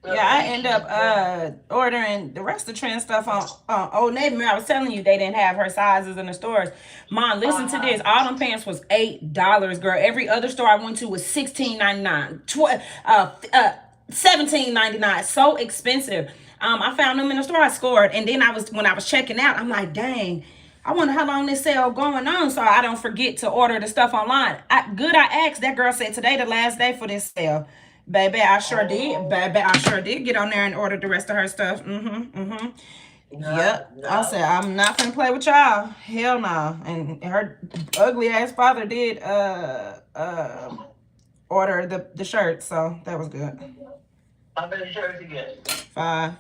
Yeah, I end up ordering the rest of the trend stuff on Old Navy. Remember, I was telling you they didn't have her sizes in the stores. Mom, listen to this. All them pants was $8, girl. Every other store I went to was $16.99, 17.99. So expensive. I found them in the store. I scored, and then when I was checking out, I'm like, dang. I wonder how long this sale going on, so I don't forget to order the stuff online. I asked. That girl said today the last day for this sale. Baby, I sure did. Baby, I sure did get on there and order the rest of her stuff. Yep. I said, I'm not gonna play with y'all. Hell no. And her ugly ass father did order the shirt, so that was good. How many shirts you get? 5.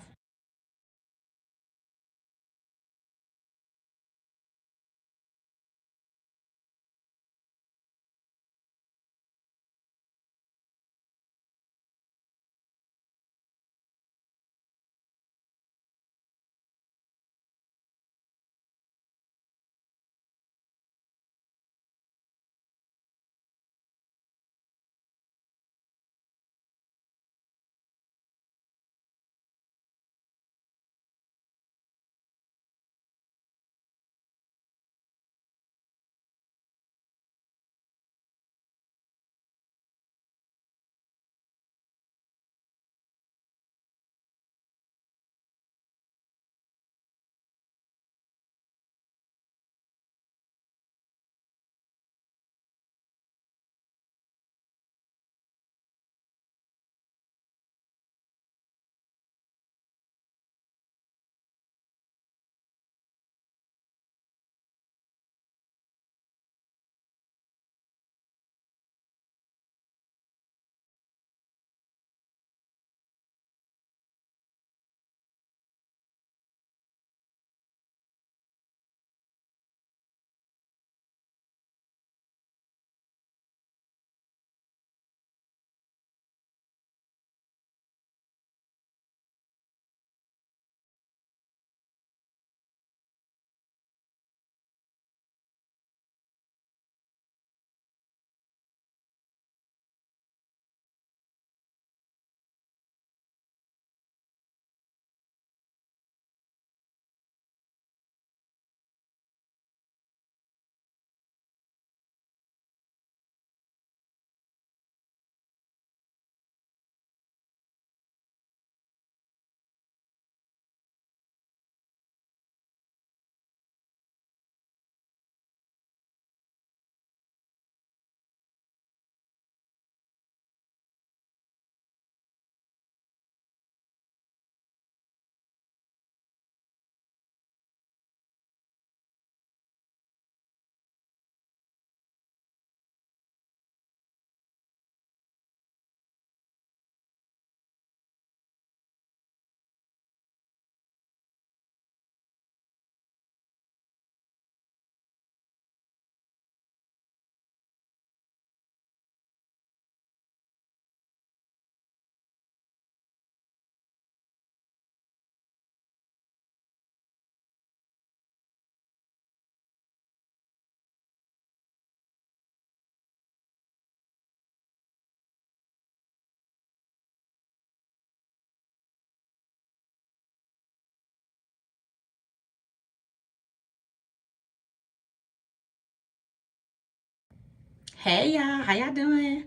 Hey y'all, how y'all doing?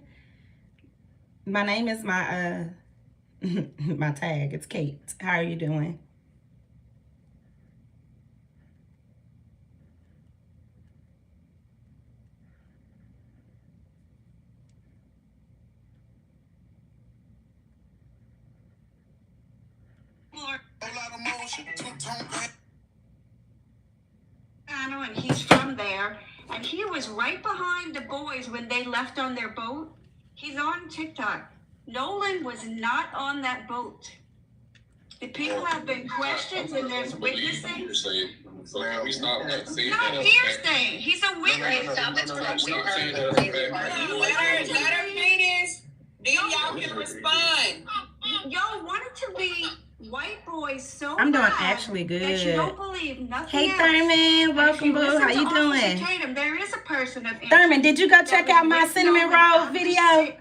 My name is my my tag. It's Kate. How are you doing? And he's from there, and he was right behind the boys when they left on their boat. He's on TikTok. Nolan was not on that boat. The people have been questioned, and there's witnessing. So can we stop that? Not hearsay. He's a witness. Let her finish. Then y'all can respond. Y'all wanted to be white boys so I'm doing actually good. That you don't believe nothing. Hey Thurman, welcome boo. How you doing? Tatum, there is a person of Thurman, did you go check out my cinnamon roll video?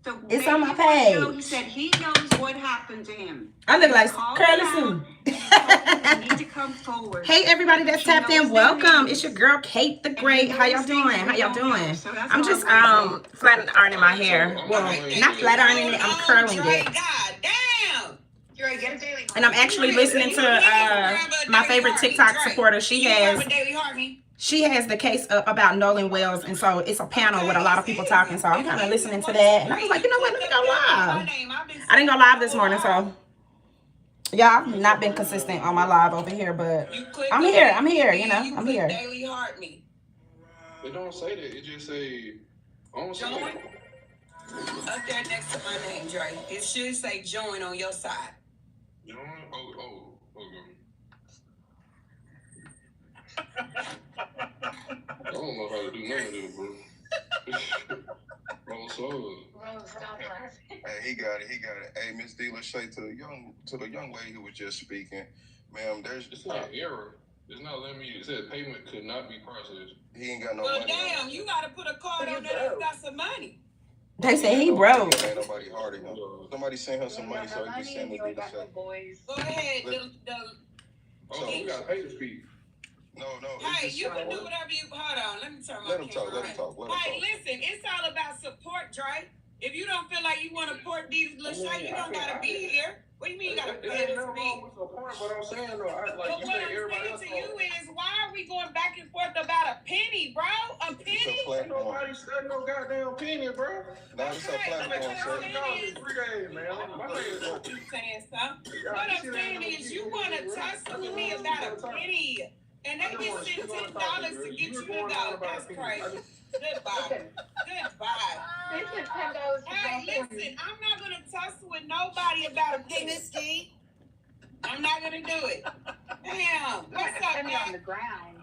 So it's on my Baby page. Joe, he said he knows what happened to him. I look like Called Curly him Sue. out and told him he need to come forward. Hey everybody that's He tapped knows in, their welcome. names. It's your girl Kate the And he Great. How y'all knows doing? things How we y'all don't know. doing? So that's I'm all just I'm gonna say. flat ironing my hair. Well, not flat ironing it, I'm curling it. God damn. Dre, get a daily. And I'm actually listening to my favorite TikTok supporter. She has the case about Nolan Wells, and so it's a panel with a lot of people talking. So I'm kind of listening to that, and I was like, you know what? Let me go live. I didn't go live this morning, so yeah, I've not been consistent on my live over here, but I'm here. I'm here. You know, I'm here. Daily heart me. It don't say that. It just say on Join. Up there next to my name, Dre. It should say join on your side. Join? Oh, okay. I don't know how to do none of this, bro. Oh, so. Hey, he got it. Hey, Miss D, let's say to the young lady who was just speaking, ma'am, it's not error. It's not letting me. It said payment could not be processed. He ain't got no well, money. Well, damn, you gotta put a card on there that's got some money. They say he broke. Ain't nobody hard at him. Somebody sent him some money, so he can send it to the Go ahead. So we gotta pay this fee. No. Hey, you can do whatever you. Hold on, let me turn my camera. Let him talk. Hey, listen, it's all about support, Dre. If you don't feel like you want to support these Lachey, you don't gotta be here. What do you mean you gotta pay this fee? But I'm saying though, but what I'm saying to you is, why are we going back and forth about a penny, bro? A penny? Nobody said no goddamn penny, bro. No, it's a platform, sir. What I'm saying is, you want to tussle with me about a penny, and they just sent $10 to get you to go. That's crazy. Goodbye. Hey, listen, I'm not gonna tussle with nobody about a penny, Miss D. I'm not gonna do it. Damn. What's up, man? On the ground.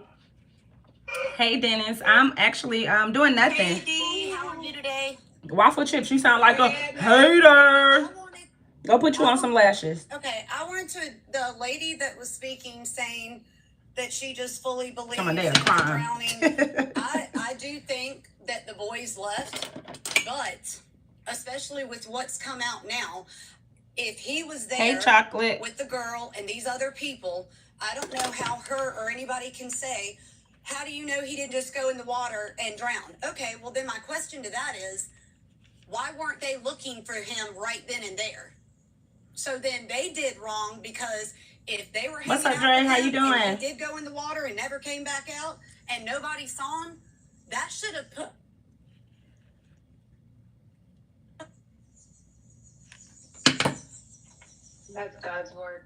Hey Dennis, I'm actually doing nothing. Hey D, how are you today? Waffle chips, you sound like a hater. Go put you on some lashes. Okay, I wanted to the lady that was speaking saying that she just fully believes in drowning. I do think that the boys left, but especially with what's come out now, if he was there with the girl and these other people, I don't know how her or anybody can say, how do you know he didn't just go in the water and drown? Okay, well then my question to that is, why weren't they looking for him right then and there? So then they did wrong, because if they were what's up, Dre? How you doing? And he did go in the water and never came back out, and nobody saw him, that should have put. That's God's work.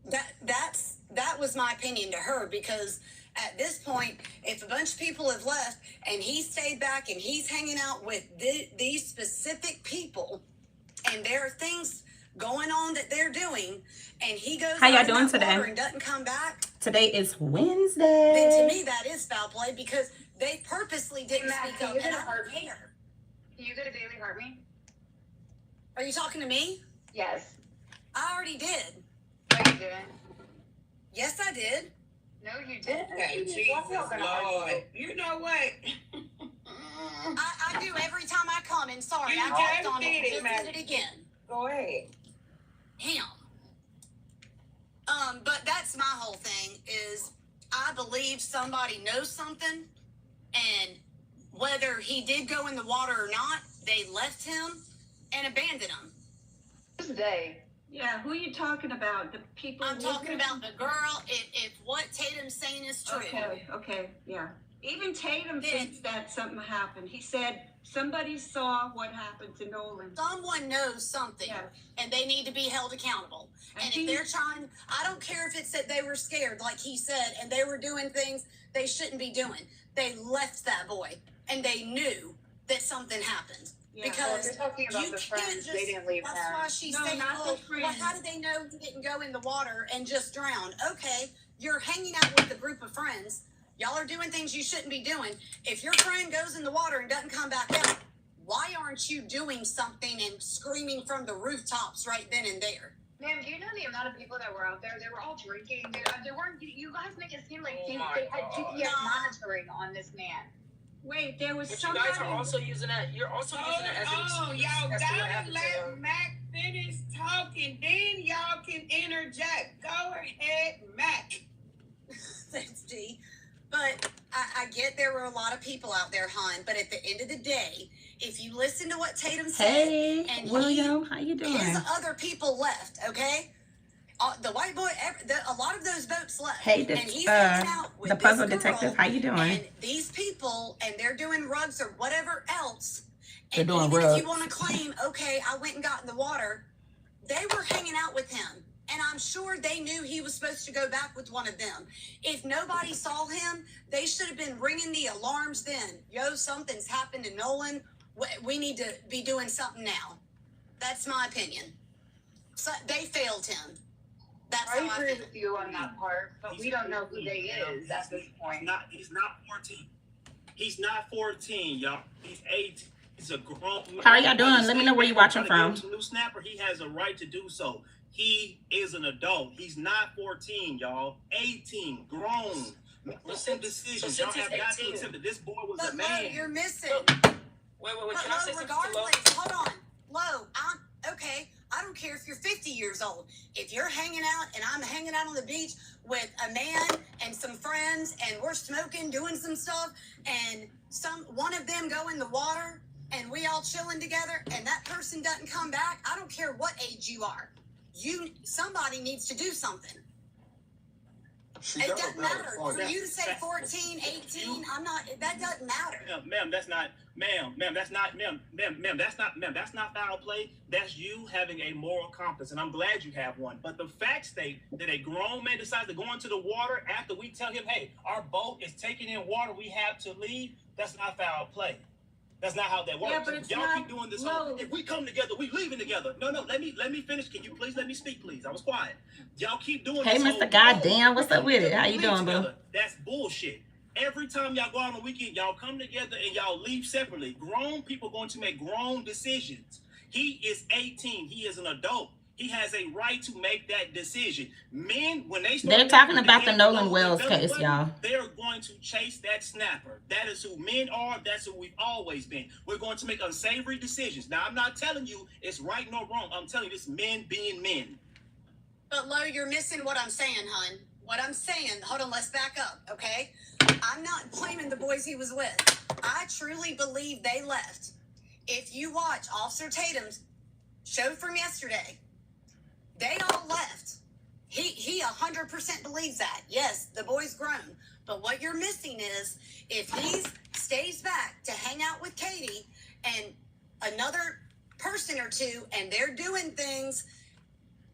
That was my opinion to her, because at this point, if a bunch of people have left and he stayed back and he's hanging out with these specific people, and there are things going on that they're doing, and he goes how y'all doing today and doesn't come back. Today is Wednesday. Then to me that is foul play, because they purposely didn't speak up, and I don't care. Can you go to Daily Heart Me? Are you talking to me? Yes. I already did. No, you didn't. Yes, I did. No, you didn't. Okay, Jesus Lord. You know what? I do every time I come, and sorry, I jumped on it and just did it again. Go ahead. Damn. But that's my whole thing, is I believe somebody knows something, and whether he did go in the water or not, they left him and abandoned him. Who's they? Yeah, who are you talking about? The people? I'm talking about the girl. If what Tatum's saying is true. Okay, yeah. Even Tatum thinks that something happened. He said somebody saw what happened to Nolan. Someone knows something, and they need to be held accountable. And if they're trying, I don't care if it's that they were scared, like he said, and they were doing things they shouldn't be doing. They left that boy, and they knew that something happened. Yeah. Well, if you're talking about the friends, they didn't leave That's him. why she's saying, well, how did they know he didn't go in the water and just drown? Okay, you're hanging out with a group of friends. Y'all are doing things you shouldn't be doing. If your friend goes in the water and doesn't come back out, why aren't you doing something and screaming from the rooftops right then and there? Ma'am, do you know the amount of people that were out there? They were all drinking. They weren't. You guys make it seem like they had GPS monitoring on this man. Wait, there was But somebody. you guys are also using that. You're also using it as an excuse. Y'all as to what gotta happened to let them. Mac finish talking, then y'all can interject. Go ahead, Mac. Thanks, D. But I get there were a lot of people out there, hon. But at the end of the day, if you listen to what Tatum said, Hey, and William, how you doing? his other people left, okay? The white boy, a lot of those boats left. Hey, and he's hanging out with the puzzle this girl, detective, how you doing? And these people, and they're doing rugs or whatever else. They're And doing even rugs. if you want to claim, okay, I went and got in the water, they were hanging out with him. And I'm sure they knew he was supposed to go back with one of them. If nobody saw him, they should have been ringing the alarms then. Yo, something's happened to Nolan. We need to be doing something now. That's my opinion. So they failed him. That's I how I agree feel. with you on that part, but we don't know who they is at this point. He's not 14. He's not 14, y'all. He's 18. He's a grown. How are y'all doing? Let me know where you're watching from. New snapper, he has a right to do so. He is an adult. He's not 14, y'all. 18, grown. Making decisions. Y'all have got to accept that this boy was a man. Lo, you're missing. Wait, But can I say Lo, something to Lo? regardless, hold on. Lo, okay. I don't care if you're 50 years old. If you're hanging out and I'm hanging out on the beach with a man and some friends and we're smoking, doing some stuff, and one of them go in the water and we all chilling together and that person doesn't come back, I don't care what age you are. Somebody needs to do something. It doesn't matter. For you to say 14, 18, that doesn't matter. Ma'am, that's not foul play. That's you having a moral compass, and I'm glad you have one. But the fact state that a grown man decides to go into the water after we tell him, hey, our boat is taking in water, we have to leave, that's not foul play. That's not how that works. Yeah, but it's y'all not, keep doing this. no. If we come together, we leaving together. No, let me finish. Can you please let me speak, please? I was quiet. Y'all keep doing Hey, this. Mr. Goddamn, what's up with it? How you doing, boo? That's bullshit. Every time y'all go out on the weekend, y'all come together and y'all leave separately. Grown people going to make grown decisions. He is 18. He is an adult. He has a right to make that decision. Men, when they're talking about the Nolan Wells case, y'all. They're going to chase that snapper. That is who men are. That's who we've always been. We're going to make unsavory decisions. Now, I'm not telling you it's right nor wrong. I'm telling you it's men being men. But Lo, you're missing what I'm saying, hun. What I'm saying, hold on, let's back up, okay? I'm not blaming the boys he was with. I truly believe they left. If you watch Officer Tatum's show from yesterday, they all left. He 100% believes that. Yes, the boy's grown. But what you're missing is if he stays back to hang out with Katie and another person or two and they're doing things,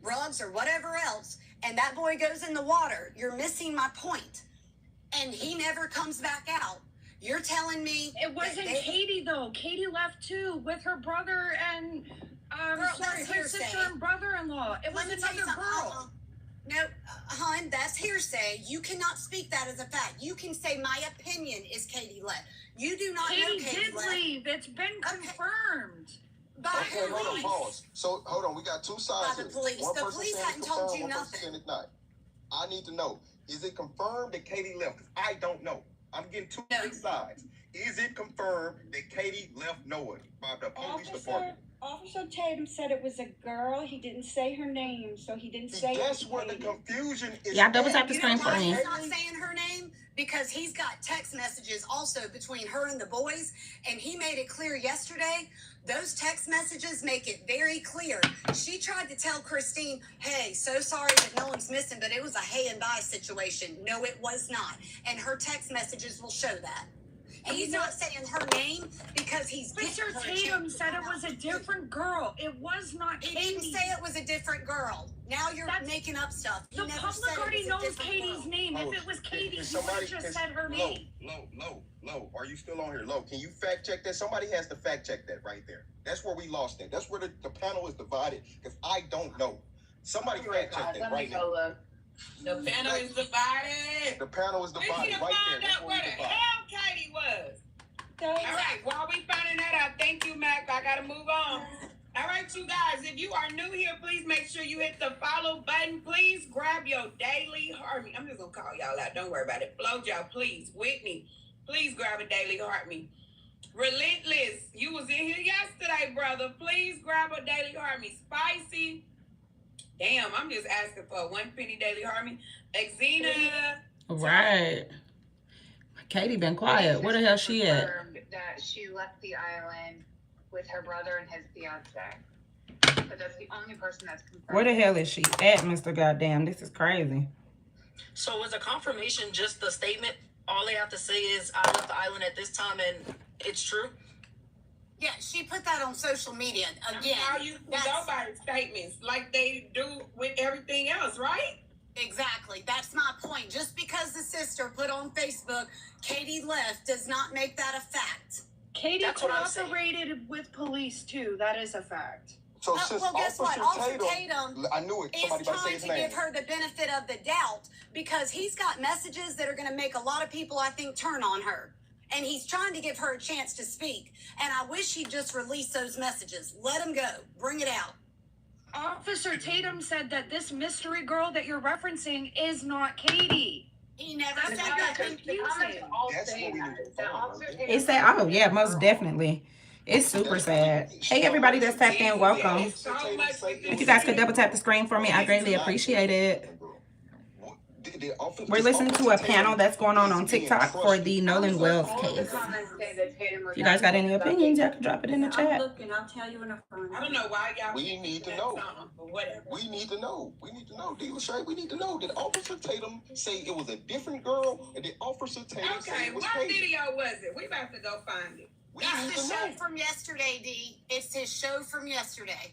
rugs or whatever else, and that boy goes in the water, you're missing my point. And he never comes back out. You're telling me It wasn't Katie though. Katie left too with her brother and her sister and brother-in-law. It was another girl. No, hon, that's hearsay. You cannot speak that as a fact. You can say my opinion is Katie left. You do not know Katie Katie did left. leave. It's been confirmed. By Okay, who hold on, leave? pause. So, hold on, we got two sides By the here. police. One The person police saying hadn't it's told confirmed, you one person nothing. saying it's not. I need to know, is it confirmed that Katie left? 'Cause I don't know. I'm getting two big sides. Is it confirmed that Katie left Noah by the police department? Officer Tatum said it was a girl. He didn't say her name, so he didn't say That's it. where the confusion is. Y'all double tap the You know screen why for me. he's not saying her name? Because he's got text messages also between her and the boys, and he made it clear yesterday. Those text messages make it very clear. She tried to tell Christine, hey, so sorry that no one's missing, but it was a hey and bye situation. No, it was not. And her text messages will show that. And he's not saying her name because he's Mr. Tatum said it was a different girl. It was not He Katie. didn't say it was a different girl. Now you're making up stuff. He The never public said already it was a knows different Katie's girl. name. If it was Katie, he would have just said her name. Low, are you still on here? Low, can you fact check that? Somebody has to fact check that right there. That's where we lost that. That's where the panel is divided because I don't know. Somebody fact check that right now. Look. The panel is divided. The panel is divided We need to right there. find That's out where where we the divided. hell Katie was. So, All right, while we finding that out, thank you, Mac. I gotta move on. All right, you guys, if you are new here, please make sure you hit the follow button. Please grab your daily Harvey. I'm just gonna call y'all out. Don't worry about it. FloJo, please. Whitney, Please grab a daily heart me. Relentless, you was in here yesterday, brother. Please grab a daily heart me. Spicy. Damn, I'm just asking for a 1 penny daily heart me. Exena. Right. Katie been quiet. Where the hell she at? That she left the island with her brother and his fiance. But that's the only person that's confirmed. Where the hell is she at, Mr. Goddamn? This is crazy. So was a confirmation just the statement? All they have to say is, I left the island at this time and it's true? Yeah, she put that on social media. Again, how you nobody's statements like they do with everything else, right? Exactly. That's my point. Just because the sister put on Facebook, Katie left, does not make that a fact. Katie cooperated with police too. That is a fact. So since well, guess what? Officer Tatum I knew it. Somebody is about to say trying his to name. give her the benefit of the doubt because he's got messages that are going to make a lot of people, I think, turn on her. And he's trying to give her a chance to speak. And I wish he'd just release those messages. Let him go. Bring it out. Officer Tatum said that this mystery girl that you're referencing is not Katie. He never said That's that. confusing. That's what we need to find. It's that. Oh yeah, most definitely. It's super sad. Hey everybody that's tapped in, welcome. If you guys could double tap the screen for me, I greatly appreciate it. We're listening to a panel that's going on TikTok for the Nolan Wells case. If you guys got any opinions, y'all can drop it in the chat. I'll tell you in a phone. I don't know why y'all. We need to know. Whatever. We need to know. We need to know. D. Lachey, we need to know. Did Officer Tatum say it was a different girl, or did Officer Tatum say it was what Katie? video was it? We about to go find it. It's the show from yesterday, D. It's his show from yesterday.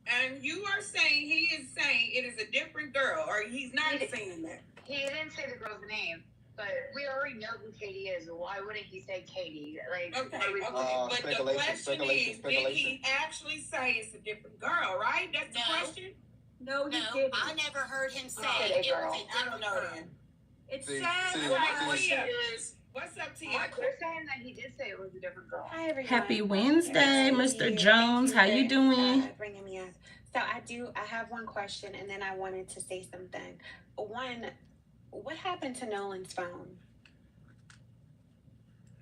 And you are saying he is saying it is a different girl, or he's not saying that. He didn't say the girl's name, but we already know who Katie is. Why wouldn't he say Katie? Like, Okay. But the question is, did he actually say it's a different girl, right? That's the question? No, he No, didn't. I never heard him say Okay, it girl. was a I don't different know girl. then. It's See, sad. see, My see. question is, what's up to you? They're saying that he did say it was a different girl. Hi everyone. Happy Wednesday, Mr. Jones. How you doing? Bringing me up. So I have one question, and then I wanted to say something. One, what happened to Nolan's phone?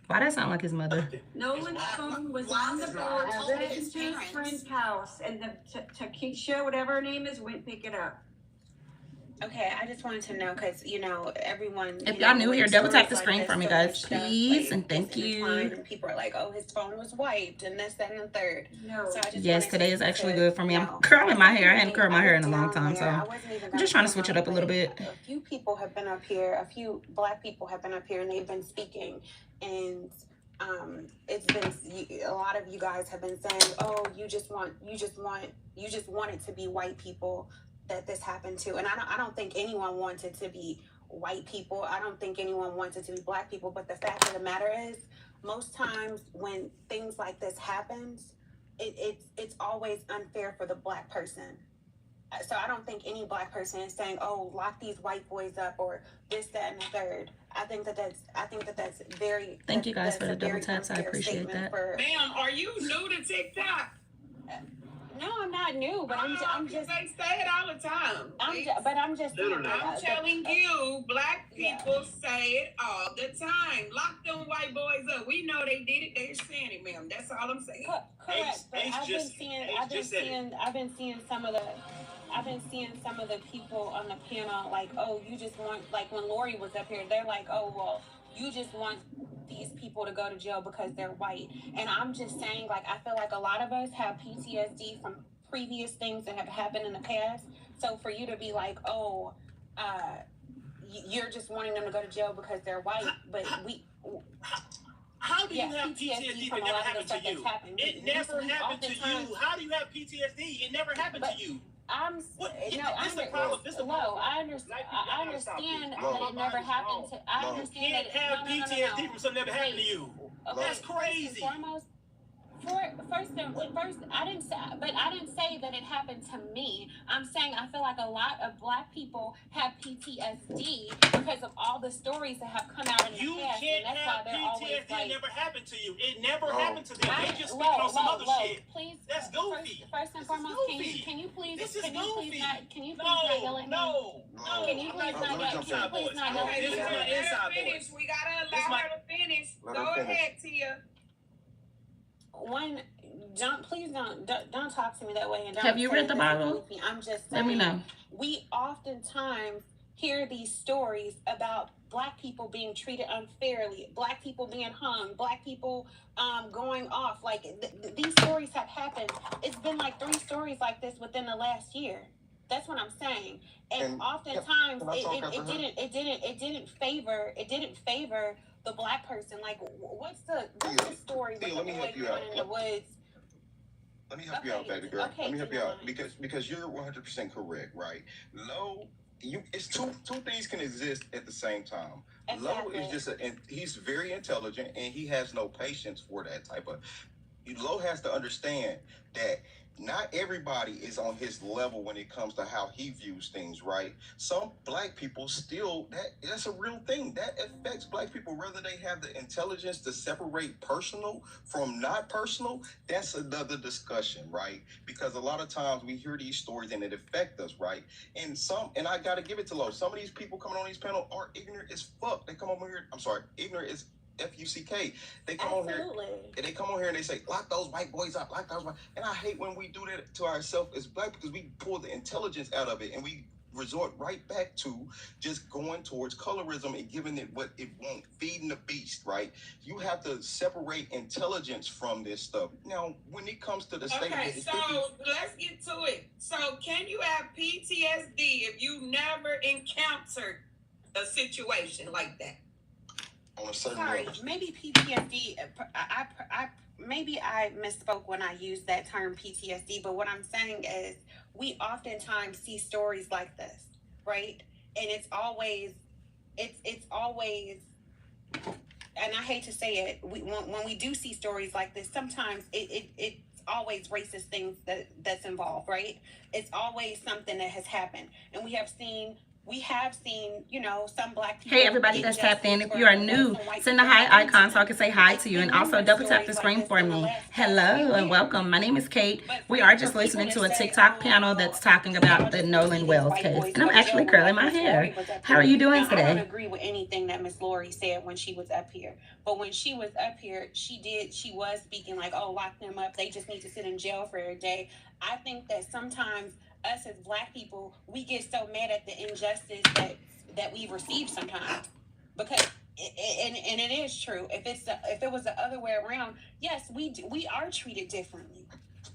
Why that sound like his mother? Nolan's phone was on the board, sent to his friend's house, and the Takesha, whatever her name is, went pick it up. Okay, I just wanted to know because everyone. If y'all new here, double tap the screen for me, guys, please, and thank you. And people are like, "Oh, his phone was wiped," and this, that, and the third. No. So I just Yes, wanted today to- is actually to, good for me. you I'm know, curling my hair. I hadn't think curled my hair in a I long was time, down so there. I wasn't even I'm just trying to switch it up a little but bit. A few people have been up here. A few Black people have been up here, and they've been speaking, and it's been a lot of you guys have been saying, "Oh, you just want it to be white people that this happened to," and I don't think anyone wanted to be white people. I don't think anyone wanted to be Black people. But the fact of the matter is, most times when things like this happens, it's always unfair for the Black person. So I don't think any Black person is saying, "Oh, lock these white boys up," or this, that, and the third. I think that's very. Thank you guys that's for the a very double taps. I unfair appreciate statement that. Ma'am, are you new to TikTok? No, I'm not new, but I'm just. They say it all the time. I'm just. I'm telling you, Black people say it all the time. Lock them white boys up. We know they did it. They're saying it, ma'am. That's all I'm saying. Correct, but I've been seeing some of the people on the panel like, "Oh, you just want," like when Lori was up here, they're like, "Oh, well, you just want these people to go to jail because they're white." And I'm just saying, like, I feel like a lot of us have PTSD from previous things that have happened in the past. So for you to be like, "Oh, you're just wanting them to go to jail because they're white," but How do you have PTSD if it never happened to you? It never happened to you. How do you have PTSD? It never happened to you. I understand that it never happened to. I understand you can't have PTSD from something that never happened to you. That's crazy. First, I didn't say that it happened to me. I'm saying I feel like a lot of Black people have PTSD because of all the stories that have come out in the past. You can't have PTSD. It never happened to you. It never happened to them. They just speaking on some other shit. Please, that's goofy. First and foremost, can you please not yell at me? We gotta allow her to finish. Go ahead, Tia. Please don't talk to me that way. And don't have you read the Bible? I'm just saying, let me know. We oftentimes hear these stories about Black people being treated unfairly, Black people being hung, Black people going off. Like these stories have happened. It's been like 3 stories like this within the last year. That's what I'm saying. And oftentimes it didn't favor the Black person. Like what's the story with the boy going in the woods? Let me help you out, baby girl. Let me help you out because you're 100% correct, right? It's two things can exist at the same time. Exactly. Low is he's very intelligent and he has no patience for that type of. Low has to understand that not everybody is on his level when it comes to how he views things, right? Some Black people still, that's a real thing. That affects Black people, whether they have the intelligence to separate personal from not personal. That's another discussion, right? Because a lot of times we hear these stories and it affects us, right? And I got to give it to Lo. Some of these people coming on these panels are ignorant as fuck. They come over here, ignorant is F-U-C-K. They come on here and they say, lock those white boys up, lock those white. And I hate when we do that to ourselves as Black because we pull the intelligence out of it and we resort right back to just going towards colorism and giving it what it wants, feeding the beast, right? You have to separate intelligence from this stuff. Now, when it comes to the statement... Okay, so let's get to it. So can you have PTSD if you never encountered a situation like that? Maybe PTSD. Maybe I misspoke when I used that term PTSD. But what I'm saying is, we oftentimes see stories like this, right? And it's always, and I hate to say it, when we do see stories like this, sometimes it's always racist things that's involved, right? It's always something that has happened, and we have seen, some Black people. Hey everybody that's tapped in. If you are new, send the hi icon so I can say hi to you, and also double tap the screen for me. Hello and welcome. My name is Kate. We are just listening to a TikTok panel that's talking about the Nolan Wells case, and I'm actually curling my hair. How are you doing today? I don't agree with anything that Miss Lori said when she was up here, but when she was up here, she was speaking like, oh, lock them up, they just need to sit in jail for a day. I think that sometimes us as Black people, we get so mad at the injustice that we receive sometimes, because and it is true. If it was the other way around, yes, we are treated differently.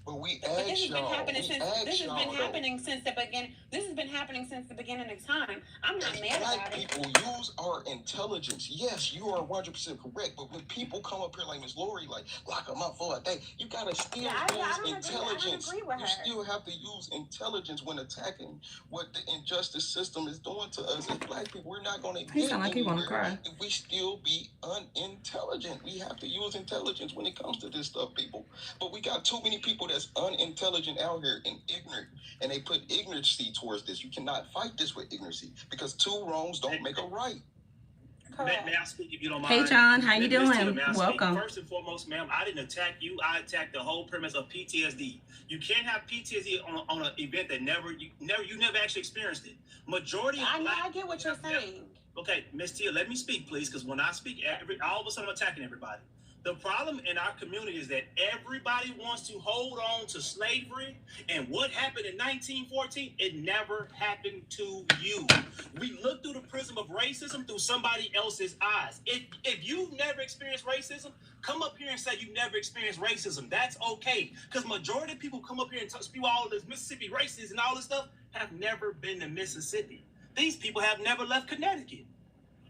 But this has been happening since the beginning. This has been happening since the beginning of time. I'm not mad about it. People use our intelligence. Yes, you are 100% correct. But when people come up here like Miss Lori, like lock them up for a day, you gotta still use intelligence. You still have to use intelligence when attacking what the injustice system is doing to us as Black people. We're not gonna get anywhere if we still be unintelligent. We have to use intelligence when it comes to this stuff, people. But we got too many people that's unintelligent out here and ignorant, and they put ignorancy towards this. You cannot fight this with ignorancy because 2 wrongs don't make a right. May I speak if you don't mind? Hey John, how you doing? Welcome. First and foremost, ma'am, I didn't attack you. I attacked the whole premise of PTSD. You can't have PTSD on an event that you never actually experienced it. Majority of I get what you're saying. Okay, Miss Tia, let me speak, please, because when I speak, all of a sudden I'm attacking everybody. The problem in our community is that everybody wants to hold on to slavery, and what happened in 1914, it never happened to you. We look through the prism of racism through somebody else's eyes. If you've never experienced racism, come up here and say you never experienced racism. That's okay, because majority of people come up here and spew all of this Mississippi racism and all this stuff have never been to Mississippi. These people have never left Connecticut.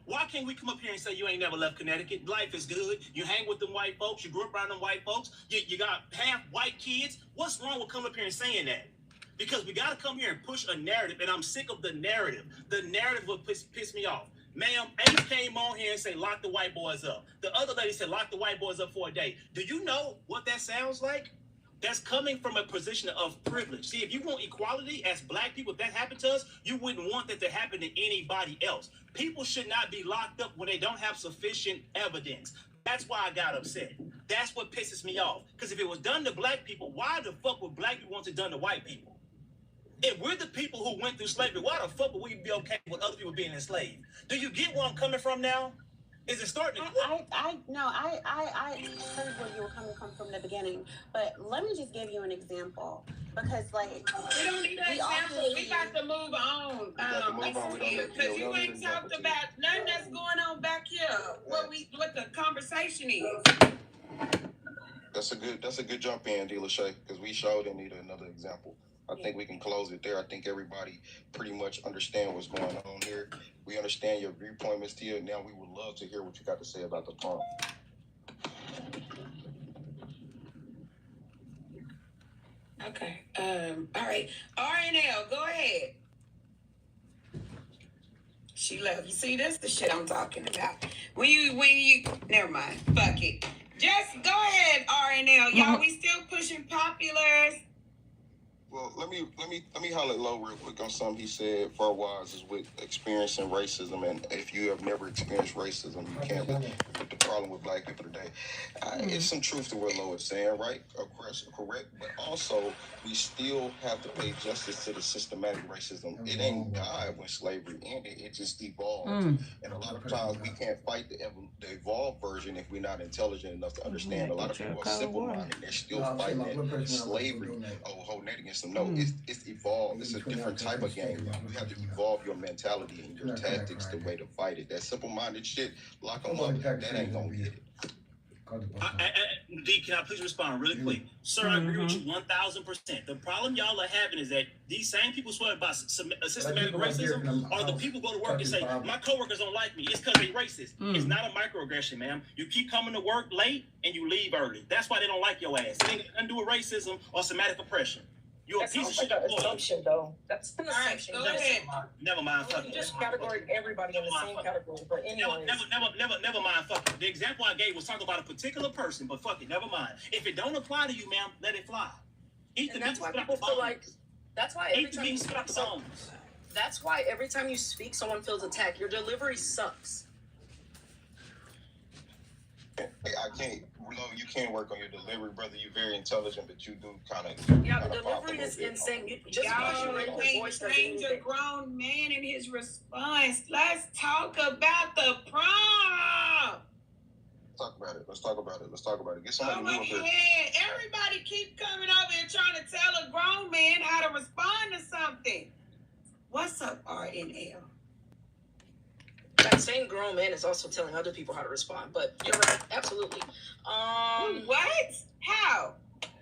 Why can't we come up here and say you ain't never left Connecticut? Life is good. You hang with them white folks. You grew up around them white folks. You got half white kids. What's wrong with coming up here and saying that? Because we got to come here and push a narrative, and I'm sick of the narrative. The narrative will piss me off. Ma'am, Ace came on here and said, lock the white boys up. The other lady said, lock the white boys up for a day. Do you know what that sounds like? That's coming from a position of privilege. See, if you want equality as Black people, if that happened to us, you wouldn't want that to happen to anybody else. People should not be locked up when they don't have sufficient evidence. That's why I got upset. That's what pisses me off. Because if it was done to Black people, why the fuck would Black people want it done to white people? If we're the people who went through slavery, why the fuck would we be okay with other people being enslaved? Do you get where I'm coming from now? Is it starting to I heard where you were coming from the beginning, but let me just give you an example because like we don't need an example. We got to move on. Because you ain't talked about nothing that's going on back here. What the conversation is. That's a good jump in, D. Lachey, because we showed and need another example. I think we can close it there. I think everybody pretty much understand what's going on here. We understand your viewpoint, Ms. Tia. Now we would love to hear what you got to say about the prom. Okay. All right. RNL, go ahead. She left. You see, that's the shit I'm talking about. When you never mind. Fuck it. Just go ahead, RNL. Y'all, we still pushing populars. Well, let me holler at Low real quick on something he said. Farwaz is with experiencing racism, and if you have never experienced racism, you can't. But the problem with black people today, it's some truth to what Low is saying, right? Correct, but also we still have to pay justice to the systematic racism. It ain't died when slavery ended; it just evolved. And a lot of times we can't fight the evolved version if we're not intelligent enough to understand. A lot of people are simple-minded; they're still fighting that slavery. Holding that against them. No, it's evolved. It's a different type of game. You have to evolve your mentality and your tactics, the way to fight it. That simple-minded shit, lock them up, that ain't gonna get it. D, can I please respond really quick? Sir, I agree with you 1,000%. The problem y'all are having is that these same people swear about systematic racism are the people go to work and say, my coworkers don't like me. It's because they racist. It's not a microaggression, ma'am. You keep coming to work late and you leave early. That's why they don't like your ass. It ain't nothing to do with racism or somatic oppression. You're a piece of shit. That's an assumption, though. That's an assumption. Go ahead. Never mind. Fuck You it. just categorized everybody in the same category. But anyways. Never mind. Fuck it. The example I gave was talking about a particular person, but fuck it. Never mind. If it don't apply to you, ma'am, let it fly. And that's why people feel like. That's why every time you speak, that's why every time you speak, someone feels attacked. Your delivery sucks. I can't. You can't work on your delivery, brother. You're very intelligent, but you do kind of. Yeah, the delivery is insane. Just because you raise your voice doesn't mean a grown man in his response. Let's talk about the prom. Let's talk about it. Get somebody new up here. Everybody keep coming over and trying to tell a grown man how to respond to something. What's up, RNL? That same grown man is also telling other people how to respond, but you're right, absolutely. What? How?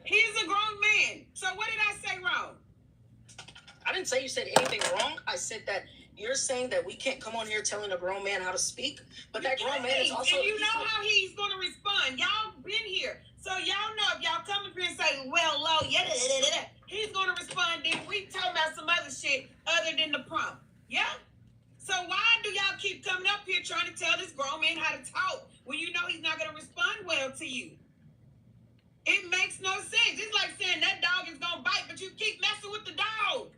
He's a grown man. So what did I say wrong? I didn't say you said anything wrong. I said that you're saying that we can't come on here telling a grown man how to speak, but that grown man is also. And you know how he's going to respond. Y'all been here. So y'all know if y'all come up here and say, well, Low, he's going to respond. Then we talking about some other shit other than the prompt. Yeah? So why do y'all keep coming up here trying to tell this grown man how to talk when you know he's not going to respond well to you? It makes no sense. It's like saying that dog is going to bite, but you keep messing with the dog.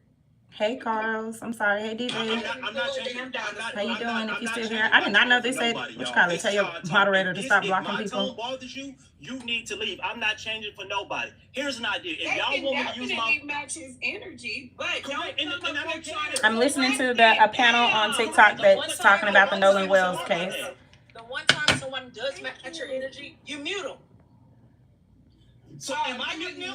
Hey, Carls. I'm sorry. Hey, DJ. I'm not changing. How you doing? If you still here, I did not know they said, what you call it, tell your moderator to stop blocking people. If my tone bothers you, you need to leave. I'm not changing for nobody. Here's an idea. If y'all want me to use my match his energy, but I'm listening to a panel on TikTok that's talking about the Nolan Wells case. The one time someone does match your energy, you mute them. So am I muting you?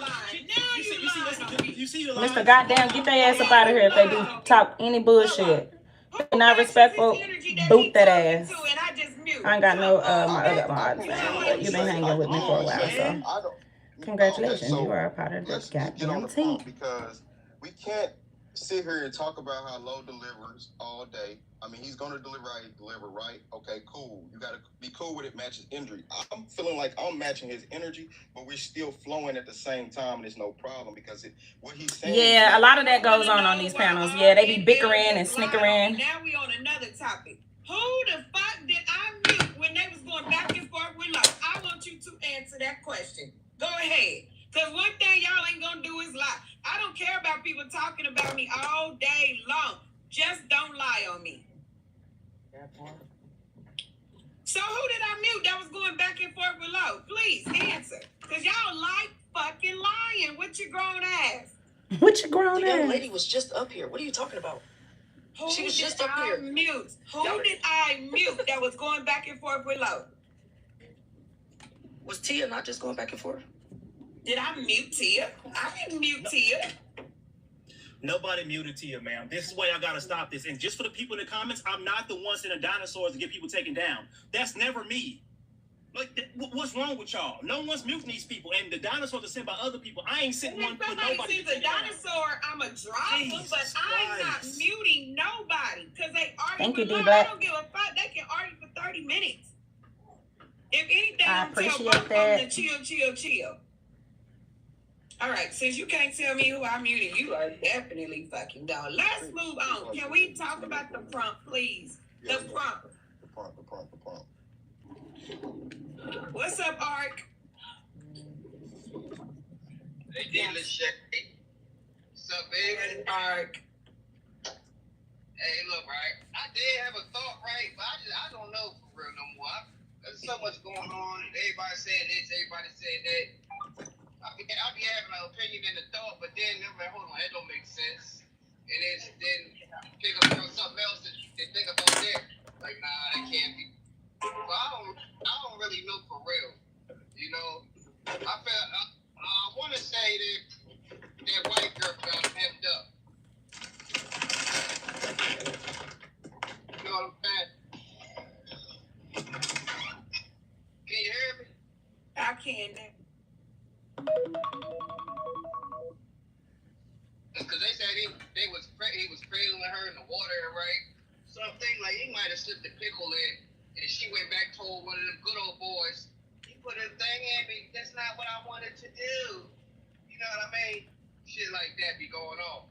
You see the line? Mr. Goddamn, get their ass up out of here if they do talk any bullshit. They're not respectful, boot that ass. I ain't got no my other mods, but you've been hanging with me for a while, so congratulations, you are a part of the goddamn team. Because we can't sit here and talk about how Low delivers all day. I mean, he's gonna deliver how he deliver, right? Okay, cool. You gotta be cool with it. Match his energy. I'm feeling like I'm matching his energy, but we're still flowing at the same time, and it's no problem because what he's saying. Yeah, a lot of that goes on these panels. Yeah, they be bickering and snickering. Now we on another topic. Who the fuck did I mute when they was going back and forth with Low? I want you to answer that question. Go ahead. Because one thing y'all ain't going to do is lie. I don't care about people talking about me all day long. Just don't lie on me. So who did I mute that was going back and forth with Low? Please answer. Because y'all like fucking lying with your grown ass. What your grown ass? The young lady was just up here. What are you talking about? She was just up here. Mute. Who did I mute that was going back and forth with Lo? Was Tia not just going back and forth? Did I mute Tia? I didn't mute Tia. Nobody muted Tia, ma'am. This is why I gotta stop this. And just for the people in the comments, I'm not the one sending dinosaurs to get people taken down. That's never me. Like, what's wrong with y'all? No one's muting these people, and the dinosaurs are sent by other people. I ain't sent one for nobody. Sees a dinosaur, I'ma drop them, but I'm not muting nobody because they argue. Thank you, with D Lord. I Black. don't give a fuck. They can argue for 30 minutes. If anything, I I'm tell appreciate both of that. them to chill. All right, since you can't tell me who I'm muting, you are definitely fucking gone. Let's move on. Can we talk about the prompt, please? The prompt. The prompt. What's up, Ark? Hey, dealer check. What's up, baby? Ark. Hey, look, right? I did have a thought, right? But I don't know for real no more. There's so much going on. Everybody saying this, everybody saying that. I be having an opinion and a thought, but then I'm like, hold on, that don't make sense. And then think about something else and think about that. Like, nah, that can't be. But I don't really know for real. You know, I want to say that white girl got hemmed up. You know what I'm saying? Can you hear me? I can now. Because they said he was cradling her in the water, right? Something like he might have slipped a pickle in, and she went back told one of them good old boys, "He put a thing in me. That's not what I wanted to do." You know what I mean? Shit like that be going on.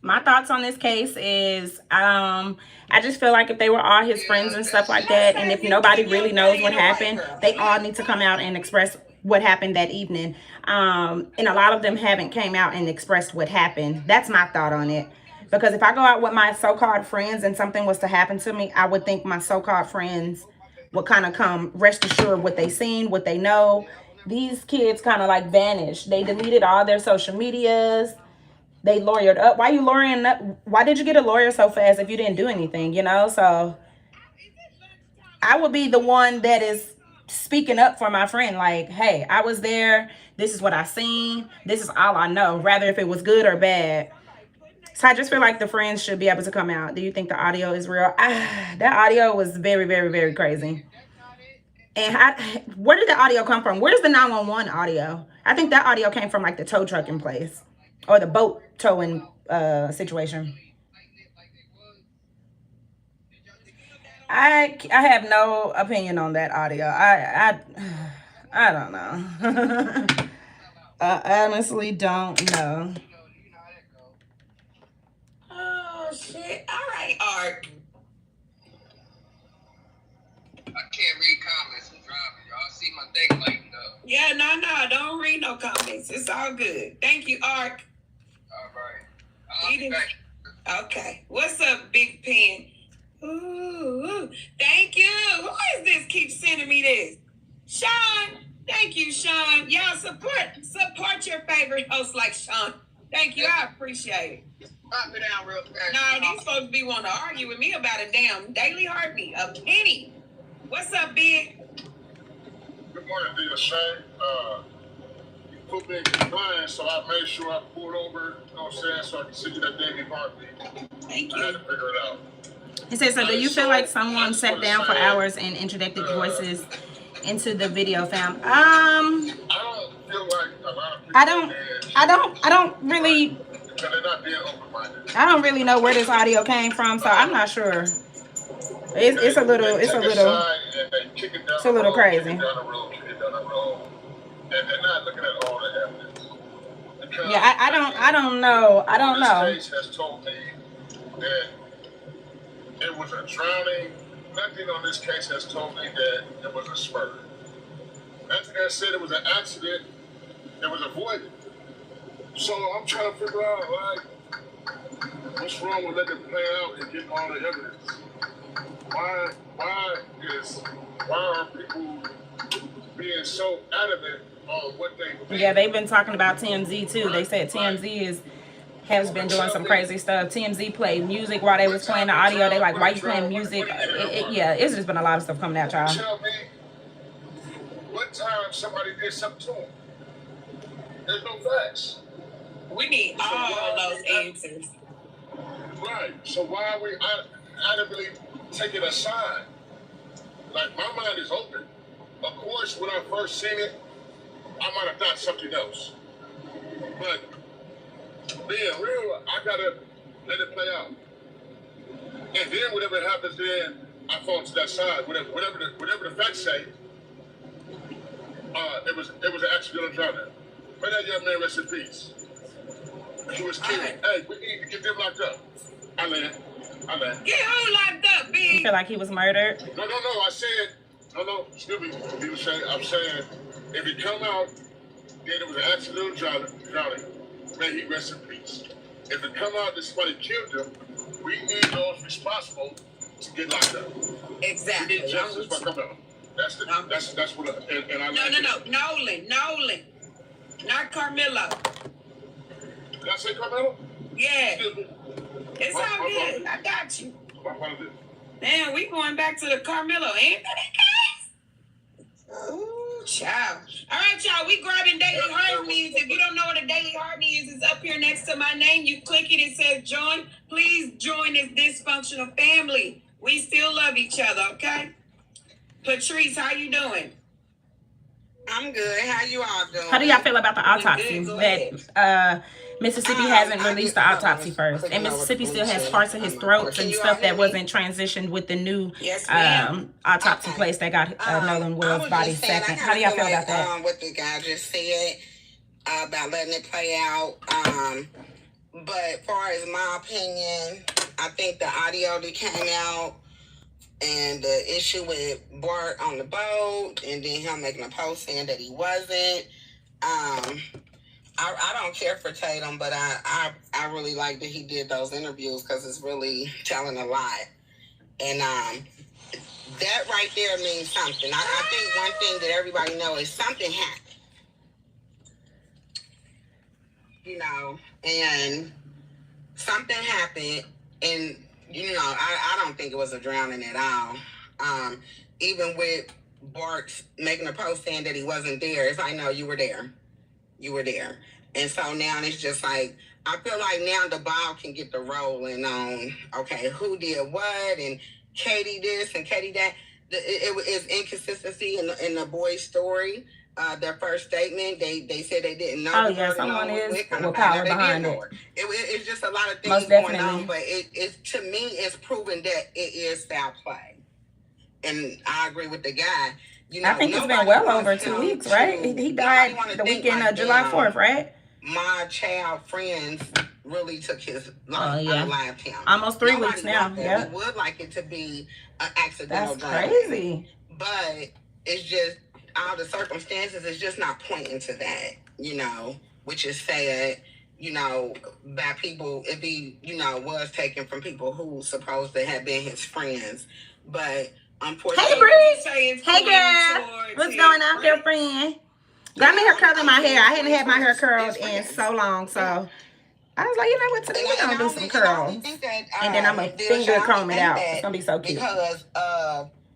My thoughts on this case is I just feel like if they were all his friends and stuff like that, and if nobody really knows what happened, they all need to come out and express what happened that evening. And a lot of them haven't came out and expressed what happened. That's my thought on it. Because if I go out with my so-called friends and something was to happen to me, I would think my so-called friends would kind of come rest assured what they seen, what they know. These kids kind of like vanished. They deleted all their social medias. They lawyered up. Why you lawyering up? Why did you get a lawyer so fast if you didn't do anything, you know? So I would be the one that is speaking up for my friend. Like, hey, I was there. This is what I seen. This is all I know, rather if it was good or bad. So I just feel like the friends should be able to come out. Do you think the audio is real? That audio was very, very, very crazy. And where did the audio come from? Where's the 911 audio? I think that audio came from like the tow trucking place. Or the boat towing situation. I have no opinion on that audio. I don't know. I honestly don't know. Oh shit! All right, Ark. I can't read comments. I'm driving. Y'all see my thing lighting up. Yeah, no, don't read no comments. It's all good. Thank you, Ark. All right. I'll be back. Okay. What's up, Big Pen? Ooh, thank you. Who is this? Keep sending me this. Sean. Thank you, Sean. Y'all support your favorite host like Sean. Thank you. I appreciate it. Pop me down real fast. Nah, these folks be wanting to argue with me about a damn daily heartbeat. A penny. What's up, Big? Good morning, dear Shane. You put me in compliance, so I made sure I pulled over, you know what I'm saying, so I can see you that daily heartbeat. Thank I you. had to figure it out. He said, so do you feel like someone sat down for hours and interjected voices into the video, fam? I don't feel like a lot of people I don't really, because they're not being open-minded. I don't really know where this audio came from, so I'm not sure. It's a little crazy. And they're not looking at all the evidence. Yeah, I don't know. This case has told me that it was a drowning. Nothing on this case has told me that it was a spur. Nothing that said it was an accident. It was avoided. So I'm trying to figure out, like, what's wrong with letting it play out and getting all the evidence? Why are people being so adamant on what they think? Yeah, they've been talking about TMZ too. They said TMZ is has been doing some crazy stuff. TMZ played music while they was playing the audio. They like, why you playing music? Yeah, it's just been a lot of stuff coming out, y'all. Tell me what time somebody did something to him. There's no facts. We need all those answers. Right. So why are we adamantly taking a side? Like, my mind is open. Of course, when I first seen it, I might have thought something else. But being real, I gotta let it play out. And then whatever happens, then I fall to that side. Whatever the facts say, it was an accidental drowning. May that young man rest in peace. He was killed. Right. Hey, we need to get them locked up. I land. Get who locked up, bitch? You feel like he was murdered? No. I said, no. Excuse me. I'm saying, if he come out, then it was an accidental drowning. May he rest in peace. If it come out that somebody killed him, we need those responsible to get locked up. Exactly. We need justice for coming out. That's what. And I Nolan. Not Carmelo. Did I say Carmelo? Yeah. It's all good. I got you. Damn, we going back to the Carmelo Anthony case? Ooh, child. All right, y'all. We grabbing Daily Heart News. If you don't know what a Daily Heart News is, up here next to my name. You click it. It says join. Please join this dysfunctional family. We still love each other, okay? Patrice, how you doing? I'm good. How you all doing? How do y'all feel about the autopsy that Mississippi hasn't released the autopsy first, and Mississippi still has parts of his throat and stuff that wasn't transitioned with the new autopsy place that got Nolan Wells' body second. How do y'all feel about that? What the guy just said about letting it play out. But as far as my opinion, I think the audio that came out and the issue with Bart on the boat, and then him making a post saying that he wasn't. I don't care for Tatum, but I really like that he did those interviews because it's really telling a lot. And that right there means something. I think one thing that everybody knows is something happened. You know, and something happened, and you know, I don't think it was a drowning at all. Even with Bart making a post saying that he wasn't there, it's like, no, you were there. You were there. And so now it's just like, I feel like now the ball can get the rolling on, okay, who did what, and Katie this and Katie that. It's inconsistency in the boy's story. Their first statement, they said they didn't know. Oh yeah, someone is with power behind it. It's just a lot of things going on, but it to me it's proven that it is foul play. And I agree with the guy. You know, I think it's been well over 2 weeks, right? He died the weekend of July 4th, right? My child friends really took his life. Unalived him. Almost 3 weeks now. Yeah. We would like it to be an accidental. That's crazy. But it's just all the circumstances is just not pointing to that, you know, which is sad, you know, by people, if he, you know, was taken from people who supposed to have been his friends. But unfortunately, hey Bree, hey girl, what's going on, girlfriend? Got me hair curling my hair. I hadn't had my hair curled in so long, so I was like, you know what, today we're gonna do some curls, and then I'm gonna finger comb it out. It's gonna be so cute. Because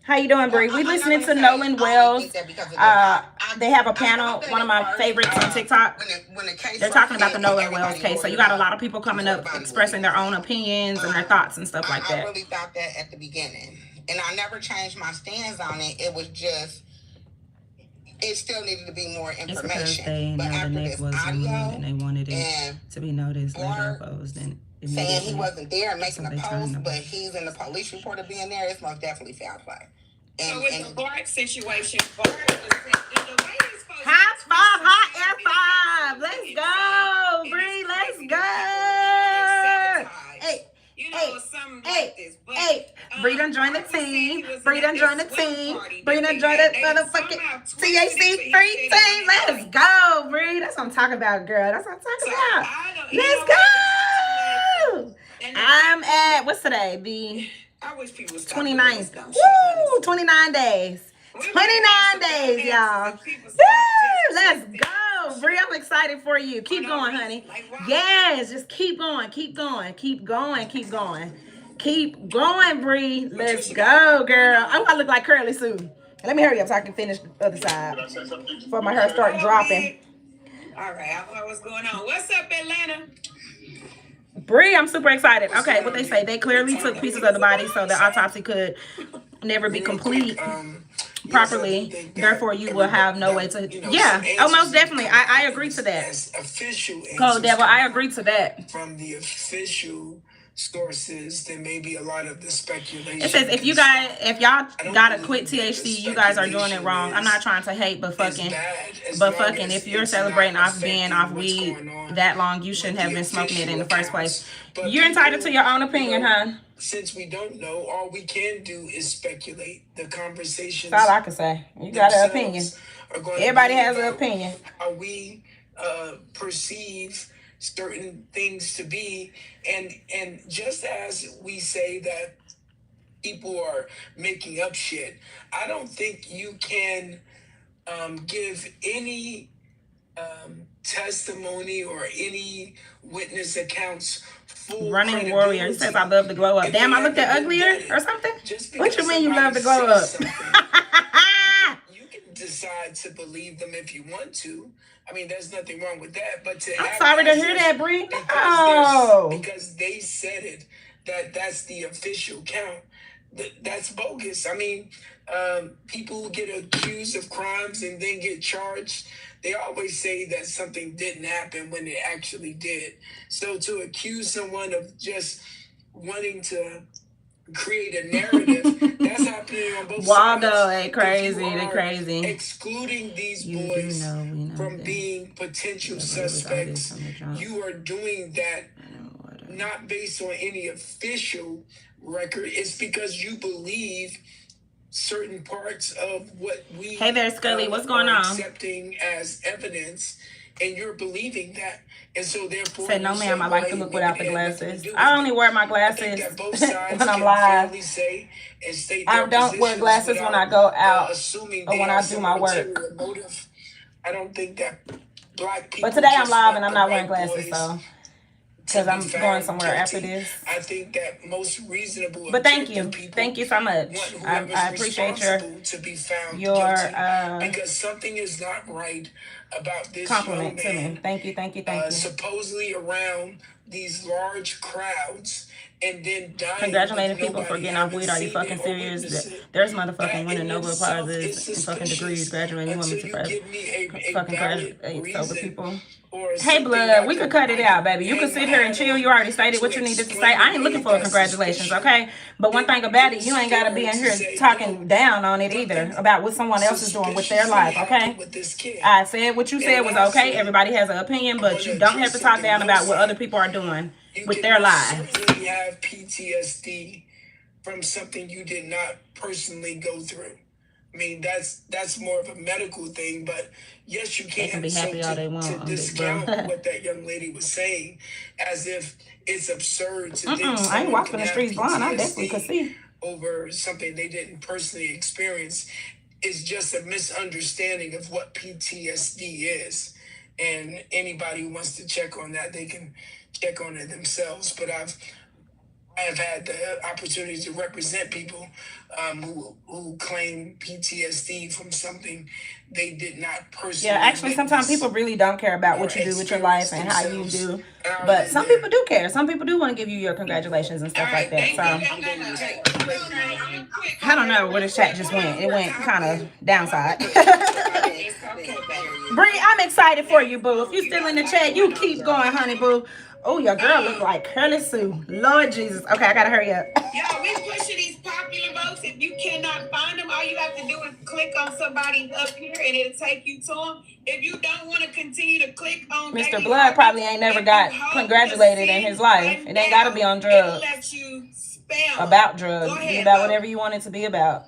how you doing, Bree? We listening to Nolan Wells. They have a panel, one of my favorites on TikTok. They're talking about the Nolan Wells case. So you got a lot of people coming up expressing their own opinions and their thoughts and stuff like that. I really thought that at the beginning. And I never changed my stance on it. It was just, it still needed to be more information. But after this audio, and they wanted it to be noticed later opposed and saying he wasn't there and making a post, but he's in the police report of being there, it's most definitely foul play. So with the Bart situation, Bart was the way he's supposed to hot F5. Let's go, Bree. Let's go. Hey, you know, something like this. But Bree done joined the team. Bree done joined the team. Bree done joined the motherfucking THC free team. Let's go, Bree. That's what I'm talking about, girl. That's what I'm talking about. Let's go. I'm at, what's today? I wish people would 29th. Woo! 29 days. 29 days, y'all. Woo! Let's go. go, Bree. I'm excited for you. Keep going, honey. Yes, just keep going, keep going, keep going, keep going. Keep going, Bree. Let's go, girl. I'm gonna look like Curly Sue. Let me hurry up so I can finish the other side before my hair start dropping. All right, I don't know what's going on. What's up, Atlanta? Bree, I'm super excited. Okay, what they say, they clearly took pieces of the body so the autopsy could never be complete properly. Therefore, you will have no way to. Yeah, oh, most definitely. I agree to that. Cold Devil, I agree to that. From the official sources, there may be a lot of the speculation. It says if y'all gotta quit THC, you guys are doing it wrong. I'm not trying to hate, but fucking, if you're celebrating off being off weed that long, you shouldn't have been smoking it in the first place. You're entitled to your own opinion, huh? Since we don't know, all we can do is speculate. The conversations. That's all I can say. You got an opinion. Everybody has an opinion. How we perceive certain things to be, and just as we say that people are making up shit, I don't think you can give any testimony or any witness accounts. Running Warrior, he says I love to glow up. Damn, I looked at uglier or something? What you mean you love to glow up? You can decide to believe them if you want to. I mean, there's nothing wrong with that. But I'm sorry to hear that, Bree. Oh, because they said it, that's the official count. That's bogus. I mean, people who get accused of crimes and then get charged, they always say that something didn't happen when it actually did. So to accuse someone of just wanting to create a narrative, that's happening on both sides. Waldo, they crazy. Excluding these boys from being potential suspects, you are doing that not based on any official record. It's because you believe certain parts of what we hey there, Scully, what's going on? Accepting as evidence, and you're believing that, and so therefore. Say no, ma'am. I like to look without the glasses. I only wear my glasses when I'm live. I don't wear glasses when I go out or when I do my work. I don't think that black people. But today I'm live and I'm not wearing glasses, so. Because I'm going somewhere after this. I think that most reasonable. But thank you so much. I appreciate your because something is not right about this compliment to me. Thank you. Supposedly around these large crowds and then dying. Congratulating people for getting off weed. Are you fucking serious? There's motherfucking winning Nobel Prizes and fucking degrees graduating women to fucking graduate sober people. Hey, blood, we could cut it out, baby. You can sit here and chill. You already stated what you needed to say. I ain't looking for congratulations, okay? But one thing about it, you ain't got to be in here talking down on it either about what someone else is doing with their life, okay? I said what you said was okay. Everybody has an opinion, but you don't have to talk down about what other people are doing with their lives. You have PTSD from something you did not personally go through. I mean, that's more of a medical thing, but yes, you can be happy all they want to discount what that young lady was saying as if it's absurd to think I ain't walking the streets blind. I definitely could see over something they didn't personally experience. Is just a misunderstanding of what PTSD is, and anybody who wants to check on that, they can check on it themselves. But I have had the opportunity to represent people who claim PTSD from something they did not personally. Yeah, actually, sometimes people really don't care about what you do with your life and how you do. But some people do care. Some people do want to give you your congratulations and stuff like that. So I don't know where the chat just went. It went kind of downside. Bree, I'm excited for you, boo. If you still in the chat, you keep going, honey, boo. Oh, your girl look like Curly Sue. Lord Jesus. Okay, I gotta hurry up. Y'all, we pushing these popular votes. If you cannot find them, all you have to do is click on somebody up here and it'll take you to them. If you don't want to continue to click on Mr. Blood probably ain't never got congratulated in his life. It ain't gotta be on drugs. About drugs. Be about whatever you want it to be about.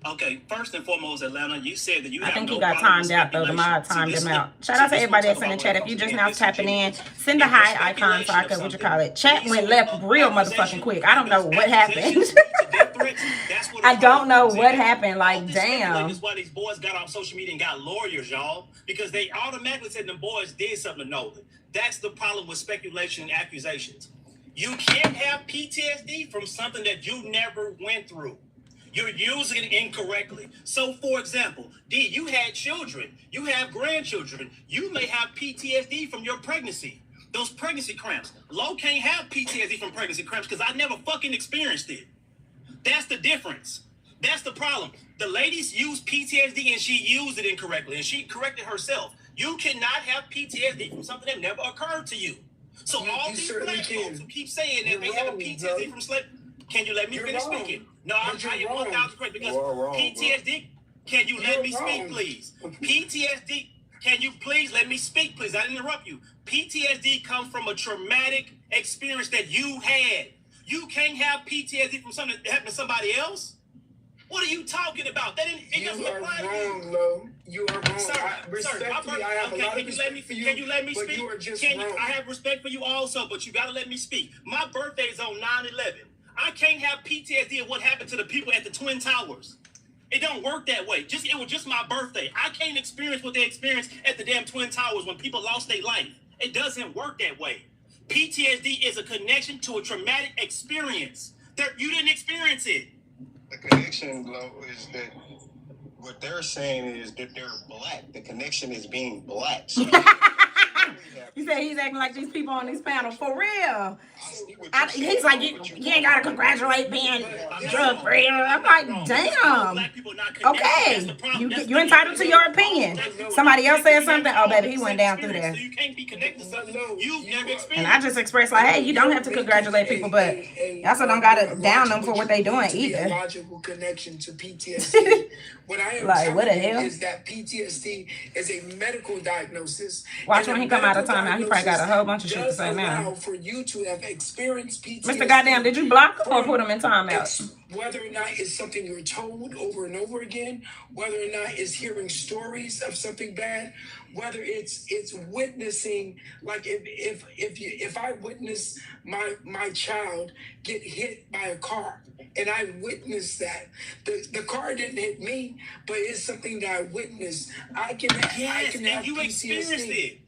Okay, first and foremost, Atlanta, you said that you have I think he got timed out, though. The mod timed him out. Shout out to everybody that's in the chat. If you just now tapping in, send the hi icon so I could, chat went left real motherfucking quick. I don't know what happened. what I don't know is. what happened. Like, All this damn. is why these boys got off social media and got lawyers, y'all, because they automatically said the boys did something to Nolan. That's the problem with speculation and accusations. You can't have PTSD from something that you never went through. You're using it incorrectly. So, for example, D, you had children. You have grandchildren. You may have PTSD from your pregnancy. Those pregnancy cramps. Lo can't have PTSD from pregnancy cramps because I never fucking experienced it. That's the difference. That's the problem. The ladies used PTSD and she used it incorrectly, and she corrected herself. You cannot have PTSD from something that never occurred to you. So all these black folks who keep saying that they have a PTSD from sleep, can you let me finish speaking? No, I am 1,000 correct because PTSD. Can you let me speak, please? PTSD. Can you please let me speak, please? I didn't interrupt you. PTSD comes from a traumatic experience that you had. You can't have PTSD from something that happened to somebody else. What are you talking about? That didn't. It doesn't apply to you. Wrong, Lo. You are wrong. Sir, Respectfully, I have a lot of respect for you. Can you let me but speak? You are just I wrong. have respect for you also, but you gotta let me speak. My birthday is on 9/11. I can't have PTSD of what happened to the people at the Twin Towers. It don't work that way. It was just my birthday. I can't experience what they experienced at the damn Twin Towers when people lost their life. It doesn't work that way. PTSD is a connection to a traumatic experience. You didn't experience it. The connection, Lo, is that what they're saying is that they're black. The connection is being black. So He said he's acting like these people on this panel for real. He's like, you ain't gotta congratulate being drug free. I'm like, damn. Okay, you entitled to your opinion. Somebody else said something. Oh, baby, he went down through there. You can't be connected to something you've never experienced. And I just expressed like, hey, you don't have to congratulate people, but you also don't gotta down them for what they doing either. Logical connection to PTSD. What I am like, what the hell? Is that PTSD is a medical diagnosis. Watch when he come out of time now. He probably got a whole bunch of shit to say now. For you to have experienced PTSD. Mr. Goddamn, did you block him or put him in timeout? Whether or not it's something you're told over and over again, whether or not it's hearing stories of something bad, whether it's witnessing, like if I witness my child get hit by a car and I witnessed that, the car didn't hit me, but it's something that I witnessed. I can have you PTSD. Experienced it.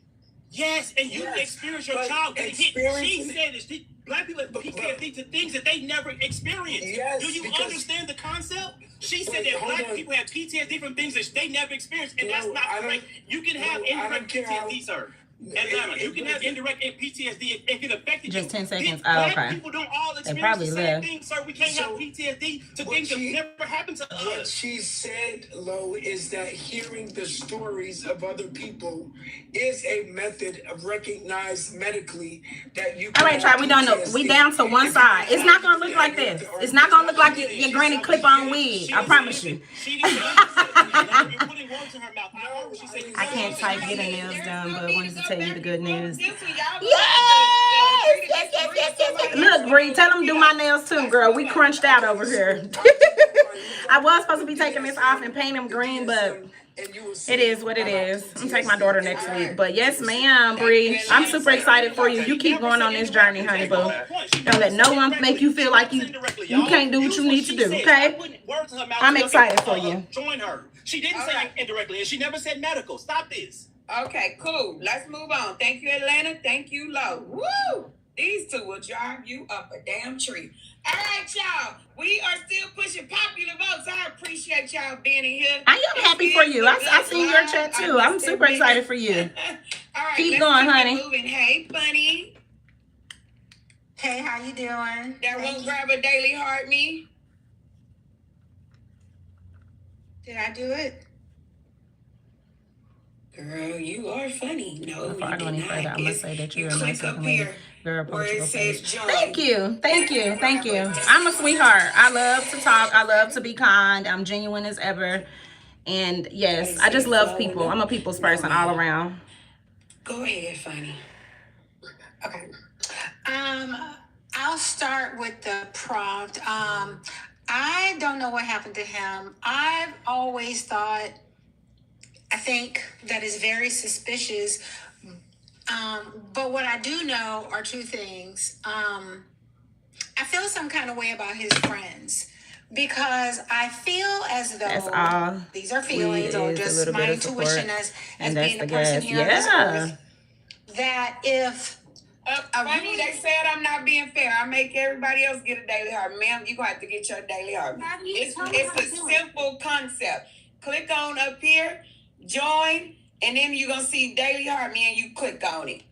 Yes, and you experienced your child getting hit. She said this. Black people have PTSD to things that they never experienced. Yes, do you understand the concept? She said that black people have PTSD from things that they never experienced, and that's not correct. You can have indirect PTSD, sir. Atlanta, you can have indirect PTSD if it affected just you. 10 seconds. Black Okay. people don't all They experience probably the same left. thing, sir. We can't have PTSD to things that never happened to us. What she said, Lo, is that hearing the stories of other people is a method of recognized medically that you can. All right, child, we down to one side. It's not gonna look like this. It's not gonna look like your granny clip-on wig. I promise you. I can't type getting nails done, but wanted to tell you the good news. Yes. Look, Bree, tell them to do my nails too, girl. We crunched out over here. I was supposed to be taking this off and paint them green, but it is what it is. I'm gonna take my daughter next week. But yes, ma'am, Bree. I'm super excited for you. You keep going on this journey, honey boo. Don't let no one make you feel like you can't do what you need to do, okay? I'm excited for you. Join her. She didn't say indirectly, and she never said medical. Stop this. Okay, cool. Let's move on. Thank you, Atlanta. Thank you, Lo. Woo! These two will drive you up a damn tree. All right, y'all. We are still pushing popular votes. I appreciate y'all being in here. I am happy for you. I seen your chat too. I'm super excited for you. All right, keep going, honey. Moving. Hey, Bunny. Hey, how you doing? That won't grab a daily heart me. Did I do it? Girl, you are funny. No, before I go any further, I must say that you're a nice looking lady. Very approachable. Thank you. I'm a sweetheart. I love to talk. I love to be kind. I'm genuine as ever. And yes, I just love people. I'm a people's person all around. Go ahead, Funny. Okay. I'll start with the prompt. I don't know what happened to him. I've always thought, I think that is very suspicious. But what I do know are two things. I feel some kind of way about his friends. because I feel as though these are feelings or just my intuition as being the person here on this earth, that if funny, they said I'm not being fair. I make everybody else get a daily heart. Ma'am, you're going to have to get your daily heart. It's a simple concept. Click on up here, join, and then you're going to see daily heart me, and you click on it.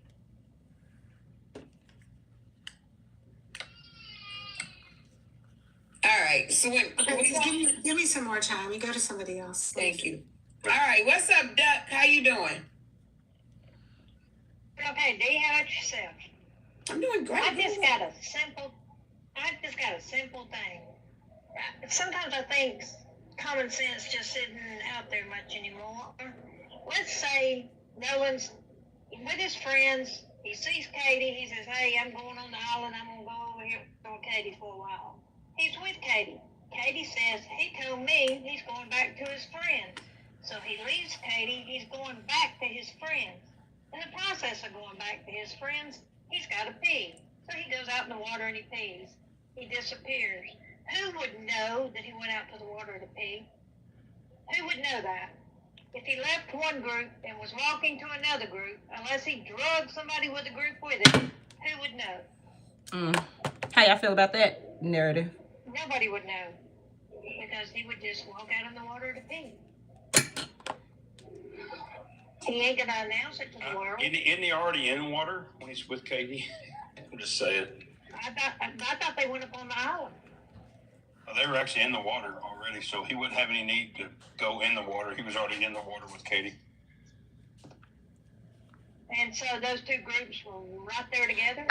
All right, so give me some more time. You go to somebody else. Thank you. All right, what's up, Duck? How you doing? Okay, do you have it yourself? I'm doing great. I just got a simple thing. Sometimes I think common sense just isn't out there much anymore. Let's say Nolan's with his friends. He sees Katie. He says, "Hey, I'm going on the island. I'm gonna go over here with Katie for a while." He's with Katie. Katie says, "He told me he's going back to his friends." So he leaves Katie. He's going back to his friends. In the process of going back to his friends, he's got to pee. So he goes out in the water and he pees. He disappears. Who would know that he went out to the water to pee? Who would know that? If he left one group and was walking to another group, unless he drugged somebody with the group with him, who would know? How y'all feel about that narrative? Nobody would know. Because he would just walk out in the water to pee. He ain't gonna announce it to the world. Isn't he already in the water when he's with Katie? I'm just saying. I thought they went up on the island. They were actually in the water already, so he wouldn't have any need to go in the water. He was already in the water with Katie. And so those two groups were right there together?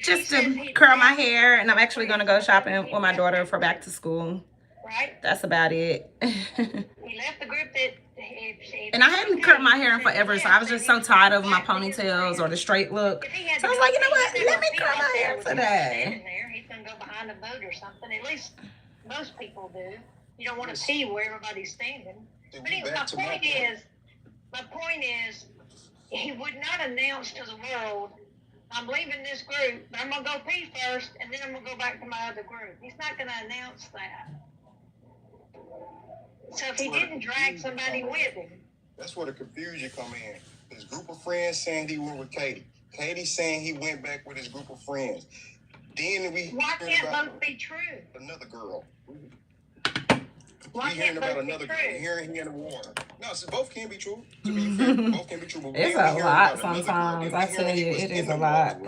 Just to curl my hair, and I'm actually going to go shopping with my daughter for back to school. Right. That's about it. He left the group that... And I hadn't curled my hair in forever, so I was just so tired of my ponytails or the straight look. So I was like, you know what? Let me curl my hair today. He's going to go behind a boat or something. At least most people do. You don't want to see where everybody's standing. But anyway, my point is, he would not announce to the world, "I'm leaving this group, but I'm going to go pee first, and then I'm going to go back to my other group." He's not going to announce that. So if he didn't drag somebody with him. That's where the confusion come in. His group of friends saying he went with Katie. Katie saying he went back with his group of friends. Then why can't both be true? Another girl. Why can't both be true? Hearing he in the water. No, so both can be true. To be fair, both can be true. But it's a lot sometimes. I tell you, it is a lot.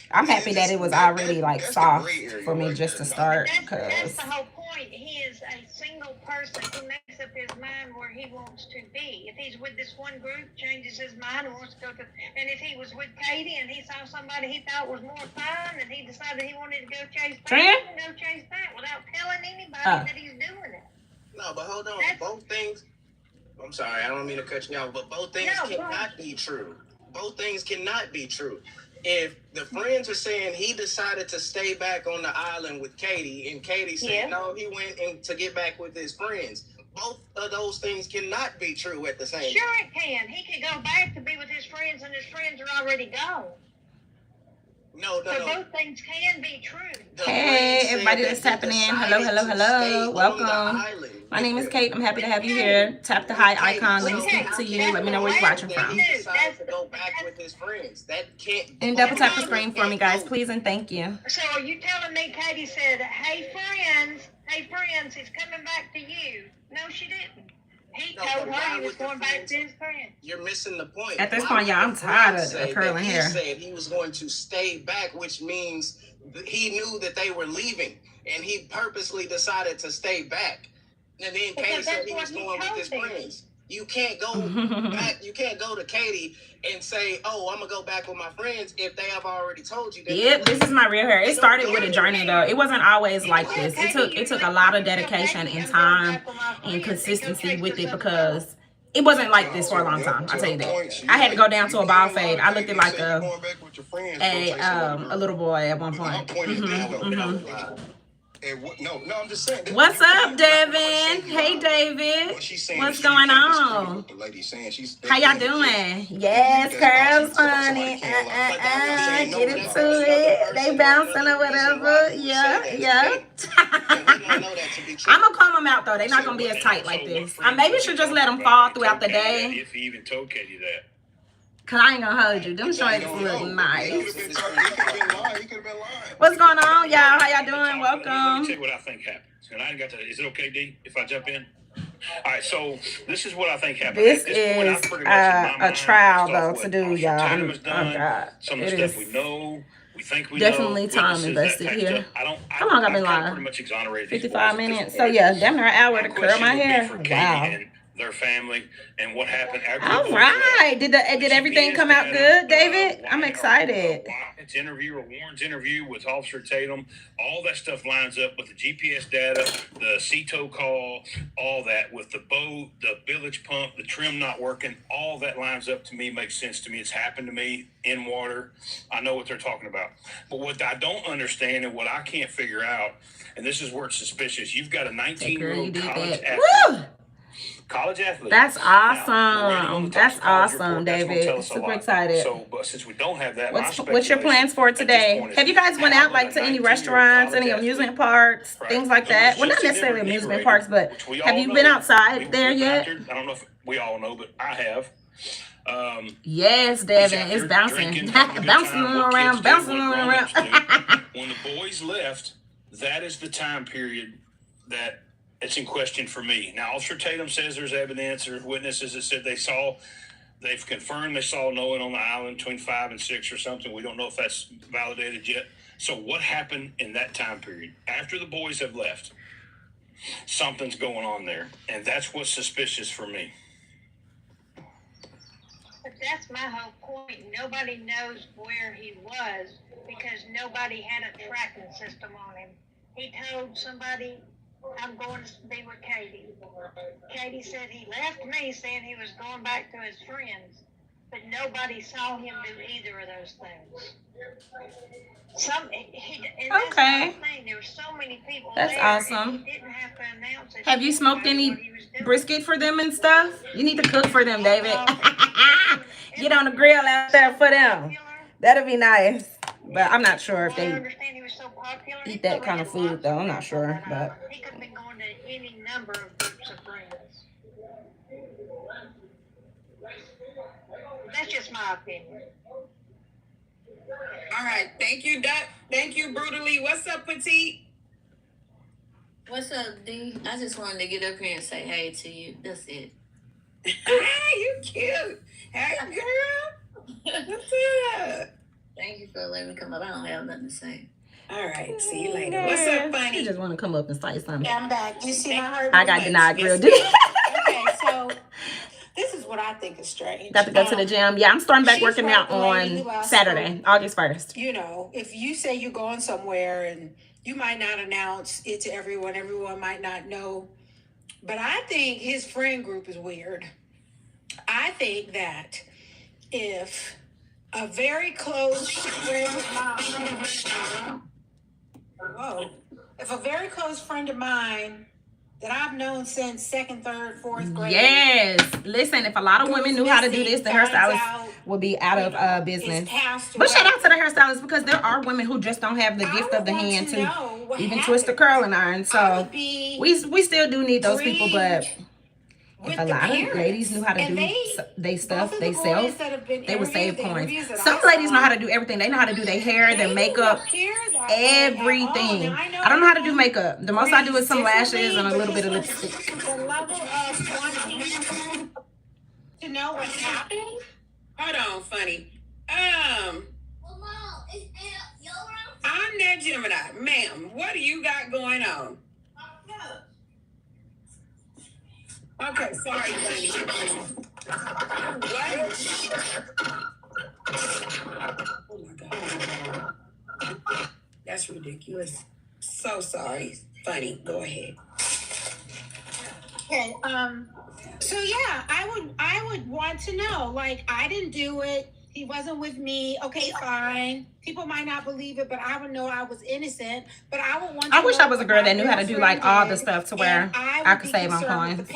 I'm happy that it was already like soft for me just to start. That's the whole point. He is a single person who makes up his mind where he wants to be. If he's with this one group, changes his mind and wants to go to. And if he was with Katie and he saw somebody he thought was more fun and he decided he wanted to go chase that, he can go chase that without telling anybody that he's doing it. No, but hold on. Both things. I'm sorry, I don't mean to cut you off, but both things cannot be true. Both things cannot be true. If the friends are saying he decided to stay back on the island with Katie, and Katie said no, he went in to get back with his friends, both of those things cannot be true at the same time. Sure it can. He could go back to be with his friends, and his friends are already gone. No. Both things can be true. Hey, everybody that's tapping in. Hello. Welcome. My name is Kate. I'm happy to have you here. Tap the hi icon. Let me speak to you. Let me know where you're watching from. He decided to go back with his friends. That can't. And double tap the screen for me, guys, please, and thank you. So are you telling me Katie said, hey friends, he's coming back to you? No, she didn't. He told her he was going back to his friends. You're missing the point. At this point, y'all, I'm tired of curling hair. He said he was going to stay back, which means he knew that they were leaving, and he purposely decided to stay back. And then Katie said he was going with his friends. You can't go back. You can't go to Katie and say, "Oh, I'm gonna go back with my friends," if they have already told you. Yep, this is my real hair. It started with a journey, though. It wasn't always like this. It took a lot of dedication and time and consistency with it, because it wasn't like this for a long time. I'll tell you that. I had to go down to a bald fade. I looked at like a little boy at one point. I'm just saying. What's up, Devin? Hey, David. What's going on? The lady saying how y'all doing? Yes, curls, honey. Get into it. They bouncing or whatever. Yeah. I'm gonna calm them out though. They're not gonna be as tight like this. I maybe should just let them fall throughout the day. If he even told Katie that. Cause I ain't gonna hold you. Them shorts look nice. What's going on, y'all? How y'all doing? Welcome. Let me tell you what I think happened. And I ain't got to. Is it okay, D, if I jump in? All right. So this is what I think happened. This is a trial though to do, y'all. Oh God. Some of the stuff we know. We think we definitely know, time invested here. How long I've been live? Pretty much exonerated 55 minutes. So yeah, damn near an hour to curl my hair. Wow. Their family and what happened. All right. Did everything come out good, David? I'm excited. It's interview or Warren's interview with Officer Tatum. All that stuff lines up with the GPS data, the CETO call, all that with the boat, the village pump, the trim not working. All that lines up to me, makes sense to me. It's happened to me in water. I know what they're talking about. But what I don't understand and what I can't figure out, and this is where it's suspicious, you've got a 19-year-old college athlete. That's awesome. That's awesome, David. Super excited. So, but since we don't have that, what's your plans for today? Have you guys went out like to any restaurants, any amusement parks, things like that? Well, not necessarily amusement parks, but have you been outside there yet? I don't know if we all know, but I have. Yes, Devin, it's bouncing, bouncing around. When the boys left, that is the time period that it's in question for me. Now, Officer Tatum says there's evidence or witnesses that said they've confirmed they saw Nolan on the island between 5 and 6 or something. We don't know if that's validated yet. So what happened in that time period? After the boys have left, something's going on there. And that's what's suspicious for me. But that's my whole point. Nobody knows where he was because nobody had a tracking system on him. He told somebody, I'm going to be with Katie. Katie said he left me saying he was going back to his friends, but nobody saw him do either of those things. Okay. There were so many people that's there, awesome. he didn't have to announce it. Have you smoked any brisket for them and stuff? You need to cook for them, David. Get on the grill out there for them. That'll be nice. But I'm not sure if they eat that kind of food, though. I'm not sure, but he could have been going to any number of groups of friends. That's just my opinion. All right, thank you, Doc. Thank you, Brutally. What's up, Petite? What's up, D? I just wanted to get up here and say hey to you. That's it. Hey, you cute. Hey, girl. What's up? Thank you for letting me come up. I don't have nothing to say. All right, see you later. What's up, Funny? You just want to come up and say something. I'm back. You see my heart? I got denied grilled. Okay, so this is what I think is strange. Got to go to the gym. Yeah, I'm starting back working out on Saturday, August 1st. You know, if you say you're going somewhere and you might not announce it to everyone might not know. But I think his friend group is weird. I think that if a very close friend of mine, if a very close friend of mine that I've known since 2nd, 3rd, 4th grade. Yes. Listen, if a lot of women knew how to do this, the hairstylist would be out of business. But shout out to the hairstylist because there are women who just don't have the gift of the hand to even twist the curling iron. So we still do need those people, but if a lot of ladies knew how to do they stuff themselves, they would save coins. Some ladies know how to do everything. They know how to do their hair, their makeup, everything. I don't know how to do makeup. The most I do is some lashes and a little bit of lipstick. The level of wanting to know what happened. Hold on, Funny. I'm that Gemini. Ma'am, what do you got going on? Okay, sorry, Funny. What? Oh my God. That's ridiculous. So sorry. Funny. Go ahead. Okay. So yeah, I would want to know. Like, I didn't do it. He wasn't with me. Okay, fine. People might not believe it, but I would know I was innocent. But I would want to I wish I was a girl that knew how to do like all the stuff to where I could save on coins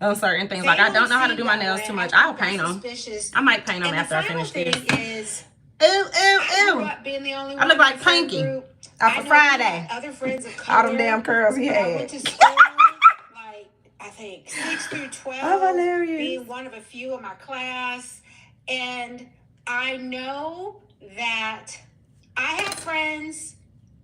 on certain things. Like I don't know how to do my nails too much. I'll paint them. I might paint them after I finish this. I grew up being the only one. I look like Pinky off of Friday. Other friends of color. All them damn curls he had. I went to school, like, I think 6 through 12, being one of a few in my class. And I know that I have friends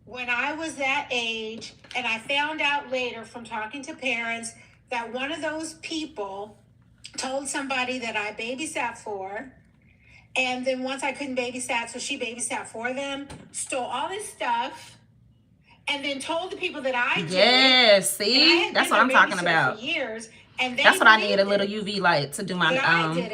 when I was that age, and I found out later from talking to parents that one of those people told somebody that I babysat for, and then once I couldn't babysat, so she babysat for them, stole all this stuff, and then told the people that I did. Yes, see? That's what I'm talking about. For years, and that's what I need, a little UV light to do my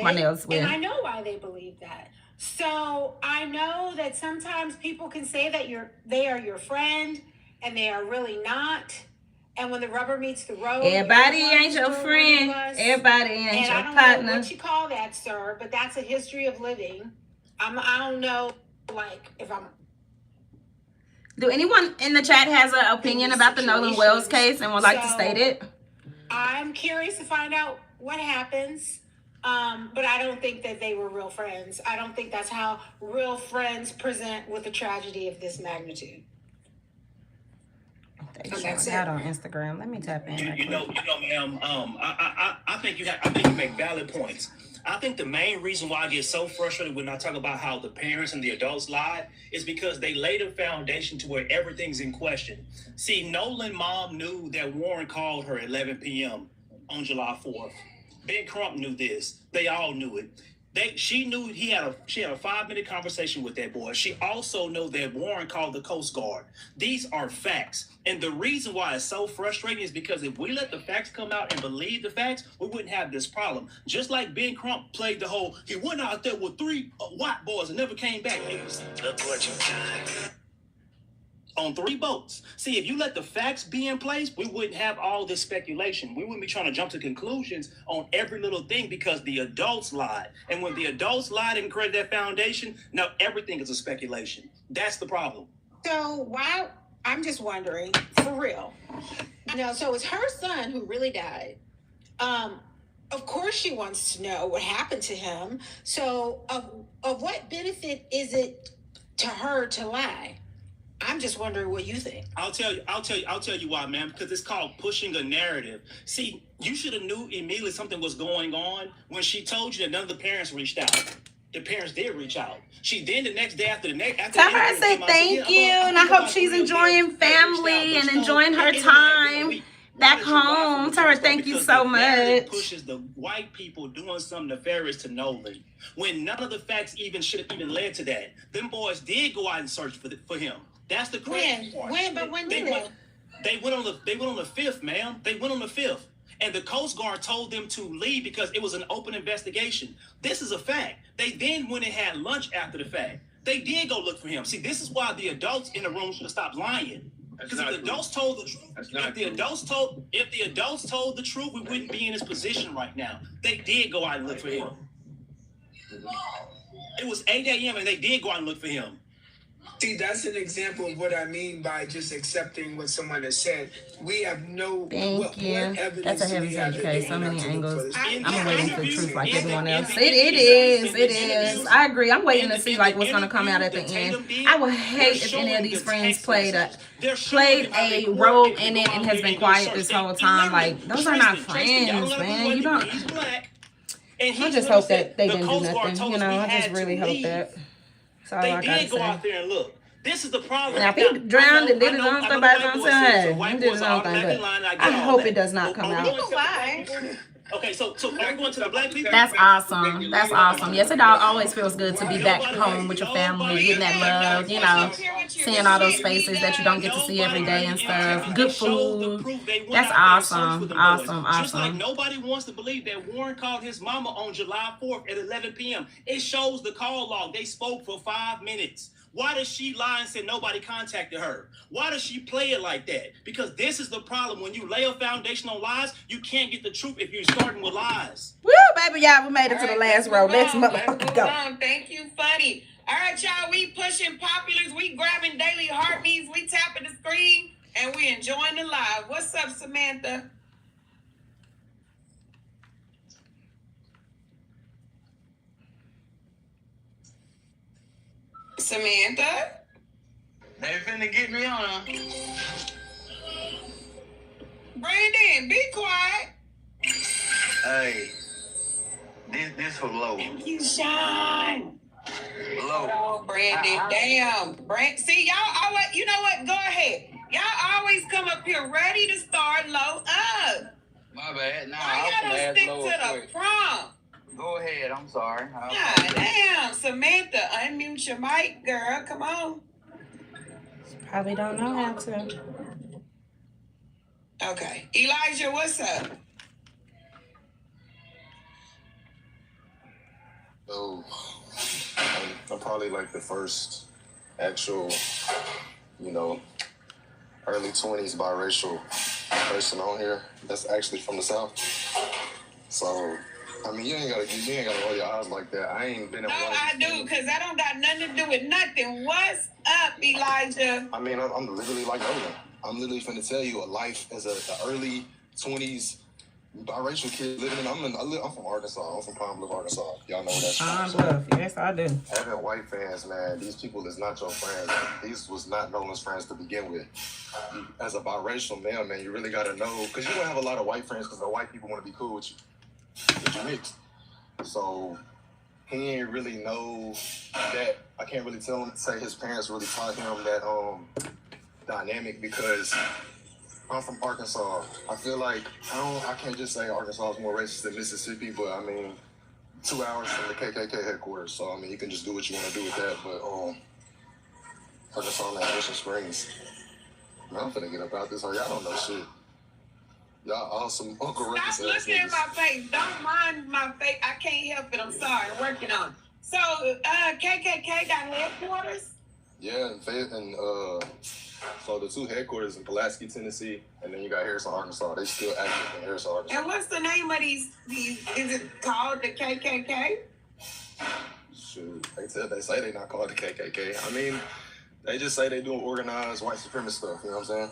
my nails with. And I know why they believe that. So I know that sometimes people can say that they are your friend, and they are really not. And when the rubber meets the road, everybody ain't your friend. Everybody ain't your partner. I don't know what you call that, sir, but that's a history of living. I don't know, like, if I'm. Do anyone in the chat has an opinion about the Nolan Wells case and would like to state it? I'm curious to find out what happens, but I don't think that they were real friends. I don't think that's how real friends present with a tragedy of this magnitude. That's out on Instagram. Let me tap in. You know, ma'am. I think you make valid points. I think the main reason why I get so frustrated when I talk about how the parents and the adults lied is because they laid a foundation to where everything's in question. See, Nolan's mom knew that Warren called her at 11 p.m. on July 4th. Ben Crump knew this. They all knew it. She knew she had a 5-minute conversation with that boy. She also knew that Warren called the Coast Guard. These are facts. And the reason why it's so frustrating is because if we let the facts come out and believe the facts, we wouldn't have this problem. Just like Ben Crump played the whole, he went out there with 3 white boys and never came back. Look what you done. On 3 boats. See, if you let the facts be in place, we wouldn't have all this speculation. We wouldn't be trying to jump to conclusions on every little thing because the adults lied. And when the adults lied and created that foundation, now everything is a speculation. That's the problem. So why, I'm just wondering, for real. No, so it's her son who really died. Of course she wants to know what happened to him. So of what benefit is it to her to lie? I'm just wondering what you think. I'll tell you why, man, because it's called pushing a narrative. See, you should have knew immediately something was going on when she told you that none of the parents reached out. The parents did reach out. She then the next day after the next tell her I say thank you, and I hope she's enjoying family and enjoying her time back home. Tell her thank you so much. Pushes the white people doing something nefarious to Nolan when none of the facts even should have even led to that. Them boys did go out and search for him. That's the crazy part. When did they? They went on the 5th, ma'am. They went on the 5th. And the Coast Guard told them to leave because it was an open investigation. This is a fact. They then went and had lunch after the fact. They did go look for him. See, this is why the adults in the room should have stopped lying. Because if the adults told the truth, if the adults told the truth, we wouldn't be in this position right now. They did go out and look for him. It was 8 a.m. and they did go out and look for him. See, that's an example of what I mean by just accepting what someone has said. We have no what evidence. That's a heavy case. So many angles. I'm waiting for truth like everyone else. It is. I agree. I'm waiting to see like what's gonna come out at the end. I would hate if any of these friends played a role in it and has been quiet this whole time. Like those are not friends, man. You don't. I just hope that they didn't do nothing. You know, I just really hope that. They did go out there and look. This is the problem. Now, if he drowned and did his own stuff by his own self, he did his own thing, but I hope it does not come out. Okay, so are we going to the black people? That's awesome. That's awesome. Yes, it always feels good to be back home with your family, getting that love, you know, seeing all those faces that you don't get to see every day and stuff. Good food. That's awesome. Awesome. Just like nobody wants to believe that Warren called his mama on July 4th at 11 p.m. It shows the call log. They spoke for 5 minutes. Why does she lie and say nobody contacted her? Why does she play it like that? Because this is the problem. When you lay a foundation on lies, you can't get the truth if you're starting with lies. Woo, baby, y'all, we made it to the last row. Let's motherfucking go. Thank you, Funny. All right, y'all, we pushing populars. We grabbing daily heartbeats. We tapping the screen, and we enjoying the live. What's up, Samantha? Samantha? They finna get me on. Brandon, be quiet. Hey, this for Low. Thank you, Sean. Low. Oh, Brandon, damn. See, y'all always, you know what? Go ahead. Y'all always come up here ready to start low up. My bad. Nah, Why y'all don't stick to the prompt? Go ahead. I'm sorry. God damn, Samantha, unmute your mic, girl. Come on. Probably don't know how to. Okay. Elijah, what's up? So, I'm probably like the first actual, early 20s biracial person on here that's actually from the South. So, I mean, you ain't gotta roll your eyes like that. I ain't been in. No, I do, because that don't got nothing to do with nothing. What's up, Elijah? I mean, I'm literally like Nolan. I'm literally finna tell you a life as a early 20s biracial kid living in. I'm from Arkansas. I'm from Pine Bluff, Arkansas. Y'all know that. Pine Bluff, yes, I do. Having white fans, man, these people is not your friends. These was not Nolan's friends to begin with. As a biracial male, man, you really gotta know, because you don't have a lot of white friends because the white people want to be cool with you. But you mixed. So he ain't really know that. I can't really say his parents really taught him that dynamic, because I'm from Arkansas. I feel like I can't just say Arkansas is more racist than Mississippi, but I mean 2 hours from the KKK headquarters. So I mean you can just do what you want to do with that. But Arkansas and Ocean Springs. Man, I'm finna get up out this hole. Y'all don't know shit. Y'all awesome Uncle Ruckus. Stop looking at my face. Don't mind my face. I can't help it. I'm sorry. I'm working on it. So KKK got headquarters? Yeah, and so the two headquarters in Pulaski, Tennessee, and then you got Harrison, Arkansas. They still active in Harrison, Arkansas. And what's the name of these? Is it called the KKK? Shoot, they say they not called the KKK. I mean, they just say they doing organized white supremacist stuff. You know what I'm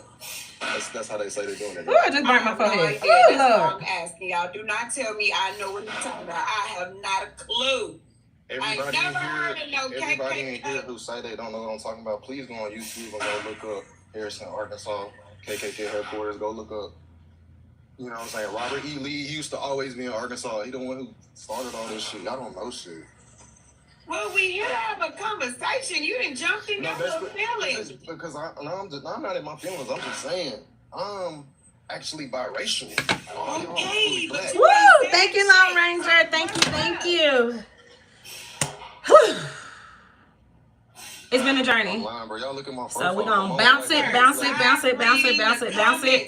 saying? That's how they say they're doing it. Ooh, I just burnt my forehead. That's what I'm asking y'all. Do not tell me I know what you're talking about. I have not a clue. Everybody in here who say they don't know what I'm talking about, please go on YouTube and go look up Harrison, Arkansas, KKK headquarters. Go look up, you know what I'm saying, Robert E. Lee. He used to always be in Arkansas. He the one who started all this shit. Y'all don't know shit. Well, we here to have a conversation. You done jumped in your feelings. Because I'm not in my feelings. I'm just saying, I'm actually biracial. Okay. Woo! Thank you, Lone Ranger. Thank you. It's been a journey. So we're gonna bounce it.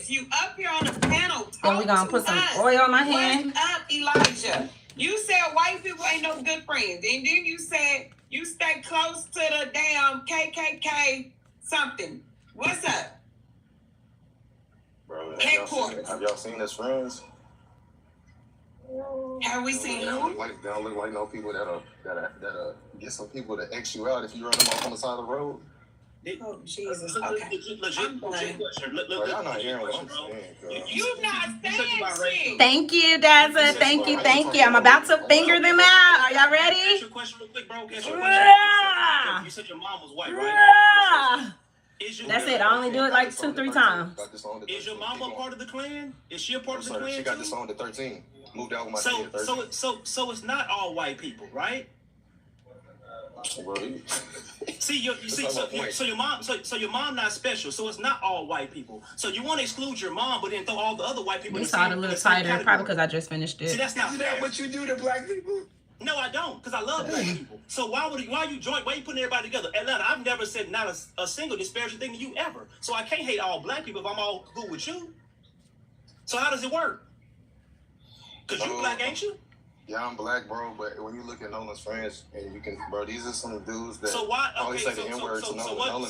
You up here on the panel. Then we're gonna put some oil on my hand. What's up, Elijah? You said white people ain't no good friends. And then you said you stay close to the damn KKK something. What's up? Bro, have y'all seen his friends? Have we seen who? They don't look like no people that'll get some people to X you out if you run them off on the side of the road. Oh, Jesus. Okay. Legit question. Y'all not hearing what I'm saying, You not saying shit. Thank you, Daza. Thank you. I'm about to finger them out. Are y'all ready? Ask your question real quick, bro. You said your mom was white, right? That's it. I only do it like 2-3 times. Is your mama a part of the Klan? Is she a part of the Klan? She got disowned at 13. Moved out with my kid at 13. So it's not all white people, right? So your mom not special. So it's not all white people. So you want to exclude your mom, but then throw all the other white people. We saw it a little tighter, probably because I just finished it. See, that's not Isn't that what you do to black people? No, I don't, because I love black people. So why you putting everybody together? Atlanta, I've never said not a single disparaging thing to you ever. So I can't hate all black people if I'm all cool with you. So how does it work? Because you black, ain't you? Yeah, I'm black, bro, but when you look at Nolan's friends, and you can, bro, these are some dudes that always say the N-word to Nolan.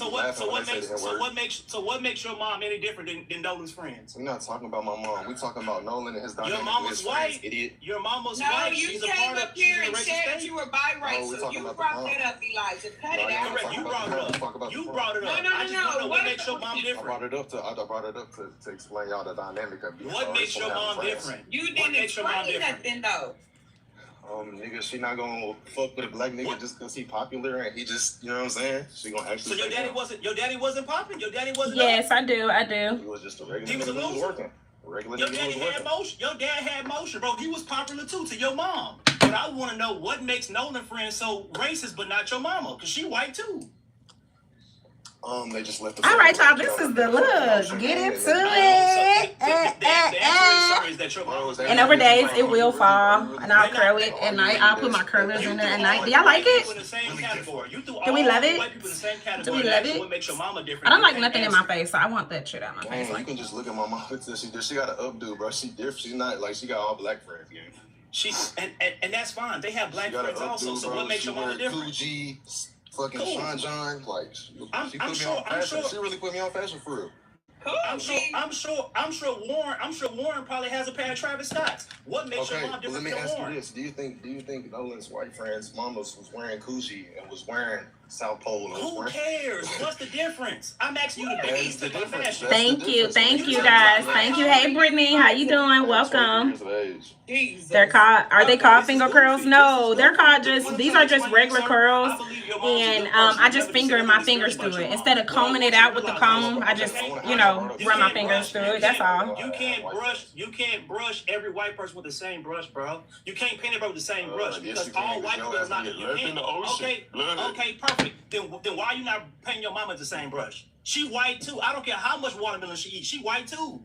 So what makes your mom any different than Nolan's friends? We're not talking about my mom. We're talking about Nolan and his dynamic. Your mama's white. Idiot. Your mama's no, white. You she's came up here and said that you were biracial. You brought that up, Elijah. Cut it out. Correct. You brought it up. No. I just want to know what makes your mom different. I brought it up to explain y'all the dynamic of being What makes your mom different? You didn't explain nothing, though. Nigga, she not gonna fuck with a black nigga just cause he popular and he just, you know what I'm saying? She gonna actually. So your daddy wasn't popping. Your daddy wasn't. Yes, I do. He was just a regular. He was a nigga who loser. working. Regular Your nigga daddy who was had working. motion. Your dad had motion, bro. He was popular too to your mom. But I want to know what makes Nolan friends so racist, but not your mama, cause she white too. They just left the. All right, y'all. This is the look. Get into it. And over days it will fall, and I'll curl it at night. I'll put my curlers in there at night. Do y'all like it? Do we love it? Do we love it? I don't like nothing in my face, so I want that shit out of my face. Man, you can just look at my mom. She got an updo, bro. She different. She's not like she got all black friends. Yeah. She's and that's fine. They have black friends also. So what makes your mama different? Gucci, fucking Sean John, like she really put me on fashion for real. I'm sure Warren probably has a pair of Travis Scotts. What makes your mom different than Warren? Let me ask you this: Do you think Nolan's white friend's mamas was wearing Gucci and was wearing South Pole? And who cares? What's the difference? I'm asking you to base the fashion. Thank you guys. Thank you. Hey Brittany, how you doing? Welcome. They're called. Are they called finger curls? No, they're called just. These are just regular curls, and I just finger my fingers through it instead of combing it out with the comb. I just, run my fingers through it. That's all. You can't brush every white person with the same brush, bro. You can't paint everybody with the same brush because all white people is not. Okay, perfect. Then why are you not painting your mama with the same brush? She white too. I don't care how much watermelon she eats. She white too.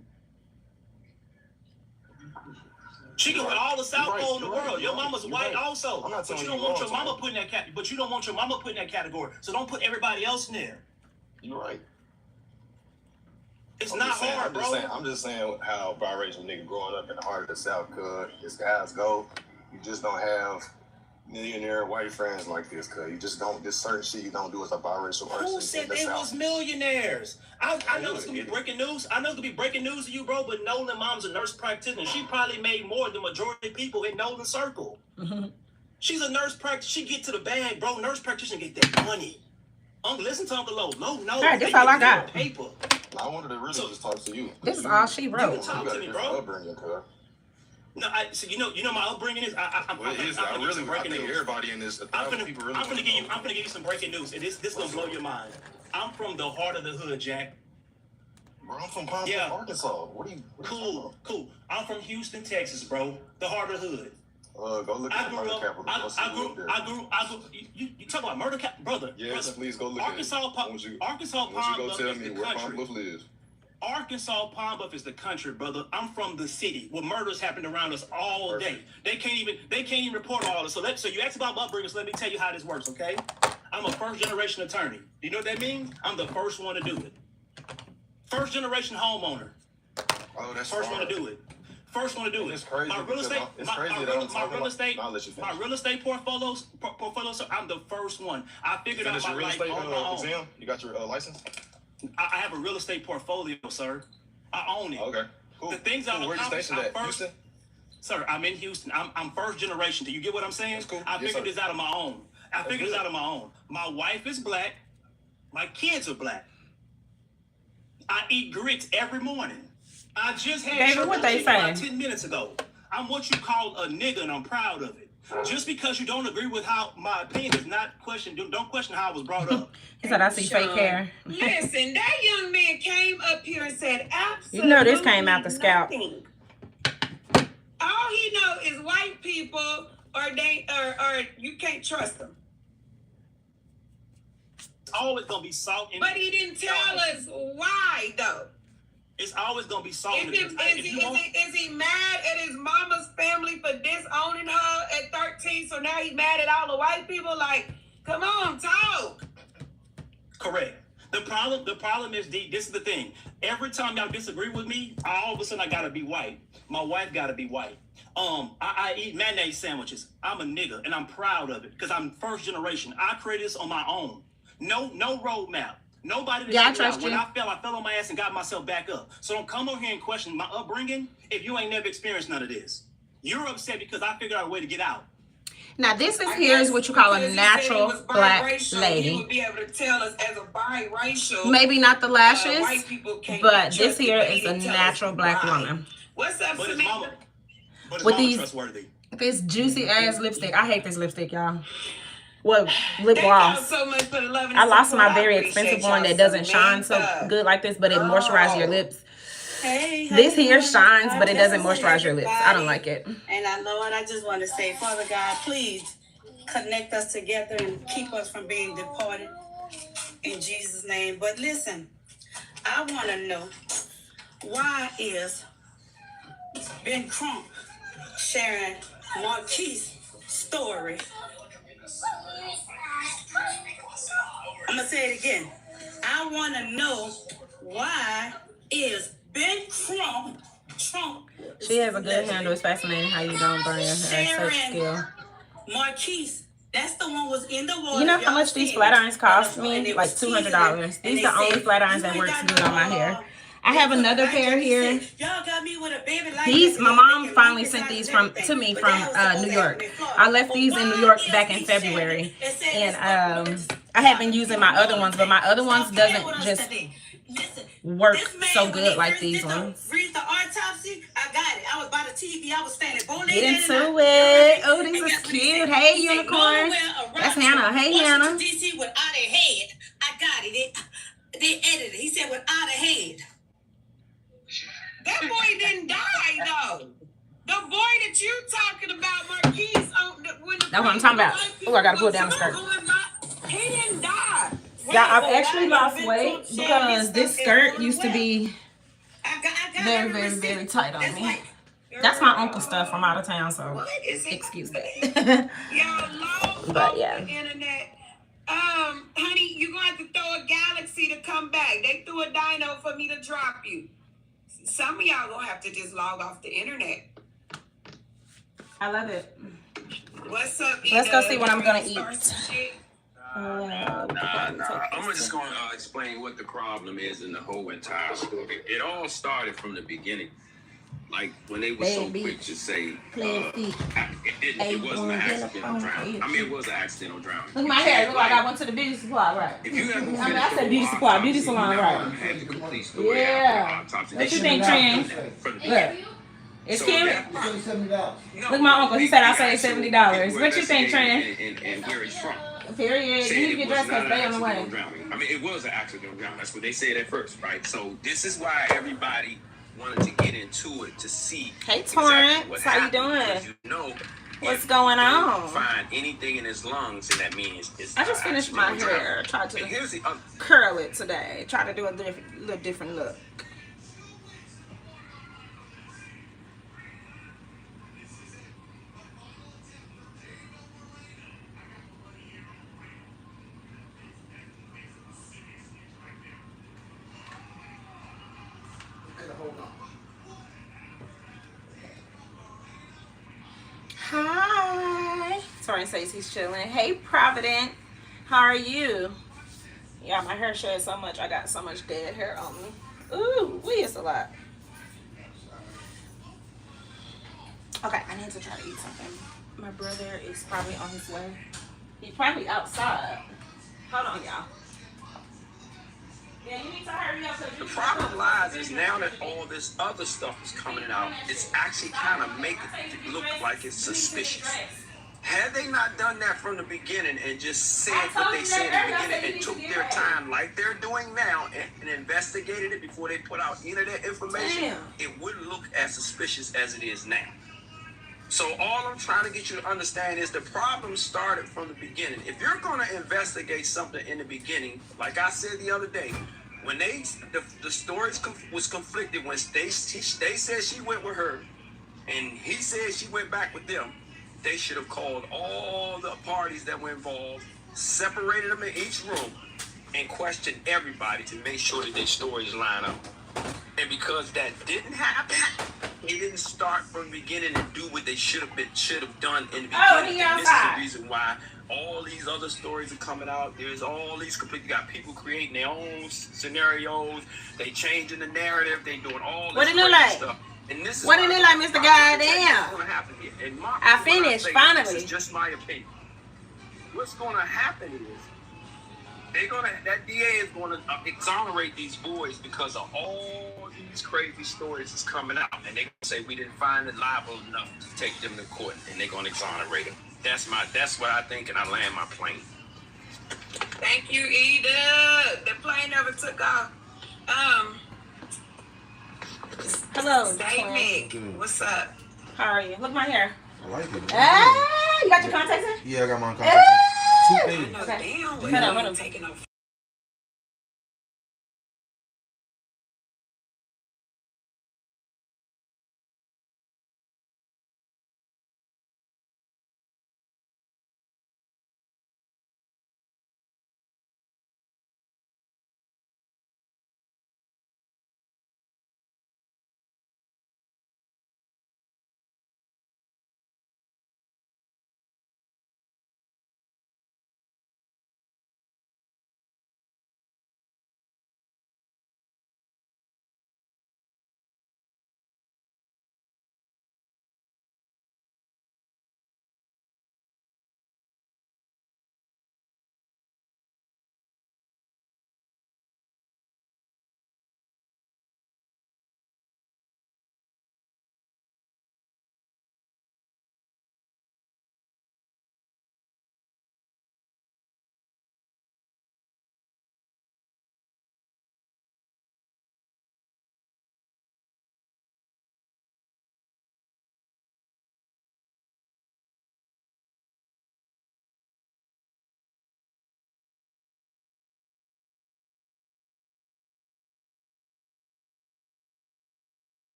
She can put all the South Pole in the world. Your mama's white also. But you don't want your mama put in that But you don't want your mama put in that category. So don't put everybody else in there. You're right. It's not hard, bro. I'm just saying how biracial nigga growing up in the heart of the South could. As guys go, you just don't have millionaire white friends like this, cuz you just don't. This certain shit you don't do as a biracial person. Who said they was millionaires? I know it's gonna be breaking news. I know it's gonna be breaking news to you, bro. But Nolan mom's a nurse practitioner. She probably made more than the majority of people in Nolan's circle. Mm-hmm. She's a nurse practitioner. She get to the bag, bro. Nurse practitioner get that money. Listen to Uncle Lo. Lo, no. All right, that's all I got. Paper. I wanted to really just talk to you. This is all she wrote. You can talk to me, bro. No, so you know my upbringing is. I'm gonna give you some breaking news, and this gonna blow your mind. I'm from the heart of the hood, Jack. Bro, I'm from Palm Arkansas. What are you? Cool. I'm from Houston, Texas, bro. The heart of the hood. Go look at the murder capital. I grew. You talk about murder capital, brother? Yes, please go look Arkansas, at it. Arkansas, Palm Bluff is the country. Palm Bluff lives. Arkansas, Palm Bluff is the country, brother. I'm from the city where murders happen around us all day. They can't even report all this. So you asked about my upbringing, so let me tell you how this works, okay? I'm a first generation attorney. You know what that means? I'm the first one to do it. First generation homeowner. Oh, that's first one to do it. First one to do it. It's crazy. My real estate portfolios. So I'm the first one. I figured out my life on my own. Exam? You got your license? I have a real estate portfolio, sir. I own it. Okay, cool. The things I've accomplished. Houston? Sir, I'm in Houston. I'm first generation. Do you get what I'm saying? That's cool. I figured this out on my own. My wife is black. My kids are black. I eat grits every morning. I just had David, what they saying? About 10 minutes ago. I'm what you call a nigga, and I'm proud of it. Just because you don't agree with how my opinion is not questioned, don't question how I was brought up. He said I see fake hair. Listen, that young man came up here and said absolutely. You know this came out the scalp. Nothing. All he know is white people, or you can't trust them. It's always gonna be salt. But he didn't tell us why though. It's always gonna be salt. Is he mad at his mama's family for disowning her at 13? So now he's mad at all the white people? Like, come on, talk. Correct. The problem is, this is the thing. Every time y'all disagree with me, all of a sudden I gotta be white. My wife gotta be white. I eat mayonnaise sandwiches. I'm a nigga, and I'm proud of it because I'm first generation. I created this on my own. No roadmap. Nobody. I trust you. When I fell on my ass and got myself back up. So don't come over here and question my upbringing if you ain't never experienced none of this. You're upset because I figured out a way to get out. Now this is what you call a natural black lady. He would be able to tell us as a biracial. Maybe not the lashes, white people can't but this here is a natural black woman. What's up, But Samantha? his With mama these trustworthy. This juicy ass lipstick. I hate this lipstick, y'all. Well, lip gloss. So much for the love and I lost support. my very expensive one that doesn't shine so good like this, but it moisturizes your lips. Hey, This here shines, but it doesn't moisturize your lips. I don't like it. And Lord, I just want to say, Father God, please connect us together and keep us from being departed in Jesus' name. But listen, I want to know, why is Ben Crump sharing Marquis' story? I'm going to say it again. I want to know, why is Ben Crump She has a good handle. It's fascinating how you don't burn your hair. Such skill. Marquis, that's the one was in the water. You know how much these flat irons cost me? Like $200. These are the only flat irons that works good on my hair. I have another pair here. These, my mom finally sent these to me from New York. I left these in New York back in February, and I have been using my other ones, but my other ones doesn't just work so good like these ones. Read the autopsy. I got it. I was by the TV. I was standing. Get into it. Oh, these is cute. Hey, unicorn. That's Hannah. Hey, Hannah. DC without a head. I got it. They edited it. He said without a head. That boy didn't die though. The boy that you talking about, Marquis, that's what I'm talking about. Oh, I gotta pull down the skirt. He didn't die. Yeah, I've actually lost weight because this skirt used to be very, very, very tight on me. That's my uncle stuff from out of town, so excuse that. But yeah. Honey, you're gonna have to throw a galaxy to come back. They threw a dino for me to drop you. Some of y'all gonna have to just log off the internet. I love it. What's up, Let's go see what I'm gonna eat. I'm just going to explain what the problem is in the whole entire story. It all started from the beginning. Like, when they were so quick to say it wasn't an accidental drowning. I mean, it was an accidental drowning. Look at my hair. Look like I went to the beauty supply, right? If you ever I said beauty supply, beauty salon, right? Yeah. What you think, Trent? Look. It's cute. Look at my uncle. He said I saved $70. What you think, Trent? And where he's from. Period. You need to get dressed because they on the way. I mean, it was an accidental drowning. That's what they said at first, right? So this is why everybody wanted to get into it to see. Hey, Torrance, how you doing? You know, what's going on? Find anything in his lungs, and that means it's. I just finished my hair. Tried to curl it today. Try to do a little different look. Hi. Torrance says he's chilling. Hey, Provident. How are you? Yeah, my hair shed so much. I got so much dead hair on me. Ooh, it's a lot. Okay, I need to try to eat something. My brother is probably on his way. He's probably outside. Hold on, y'all. Yeah, you need to hurry up. The problem lies is now that all this other stuff is coming out, it's actually kind of making it look like it's suspicious. Had they not done that from the beginning and just said what they said in the beginning and took their time like they're doing now and investigated it before they put out any of that information, it wouldn't look as suspicious as it is now. So all I'm trying to get you to understand is the problem started from the beginning. If you're going to investigate something in the beginning, like I said the other day, when the stories was conflicted, when they said she went with her and he said she went back with them, they should have called all the parties that were involved, separated them in each room, and questioned everybody to make sure that their stories line up. And because that didn't happen, they didn't start from the beginning and do what they should have done in the beginning. And this is the reason why all these other stories are coming out. There's all these you got people creating their own scenarios. They changing the narrative. They doing all this crazy stuff. And this is what did it look like, Mr. Goddamn? What's going to happen here? And I finished finally. This is just my opinion. What's going to happen is that DA is going to exonerate these boys because of all these crazy stories that's coming out, and they say we didn't find it liable enough to take them to court, and they're gonna exonerate them. That's what I think, and I land my plane. Thank you, Eda. The plane never took off. Hello. Hey, Mick. What's up? How are you? Look at my hair. I like it. Ah, you got your contacts in? Yeah, I got my contacts in. 2 things. Okay. Damn, Hold on. taking off.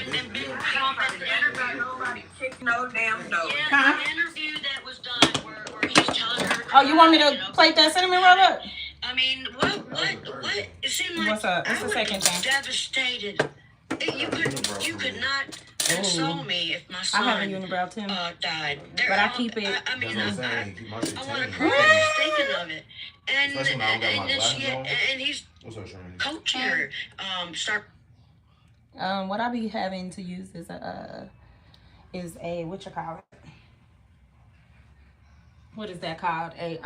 And big comment and nobody kicked no damn door. Huh? The interview that was done where he's telling her. Oh, you want me to plate that cinnamon roll up? I mean, what? It seemed like What's up? What's the I second was thing? devastated. You could not console me if my son I have a unibrow too. Died. But I keep it. I mean, I want to tan. cry thinking of it. Especially when I don't got my glasses on. And he's coaching her. Start. What I be having to use is a what you call it? What is that called? A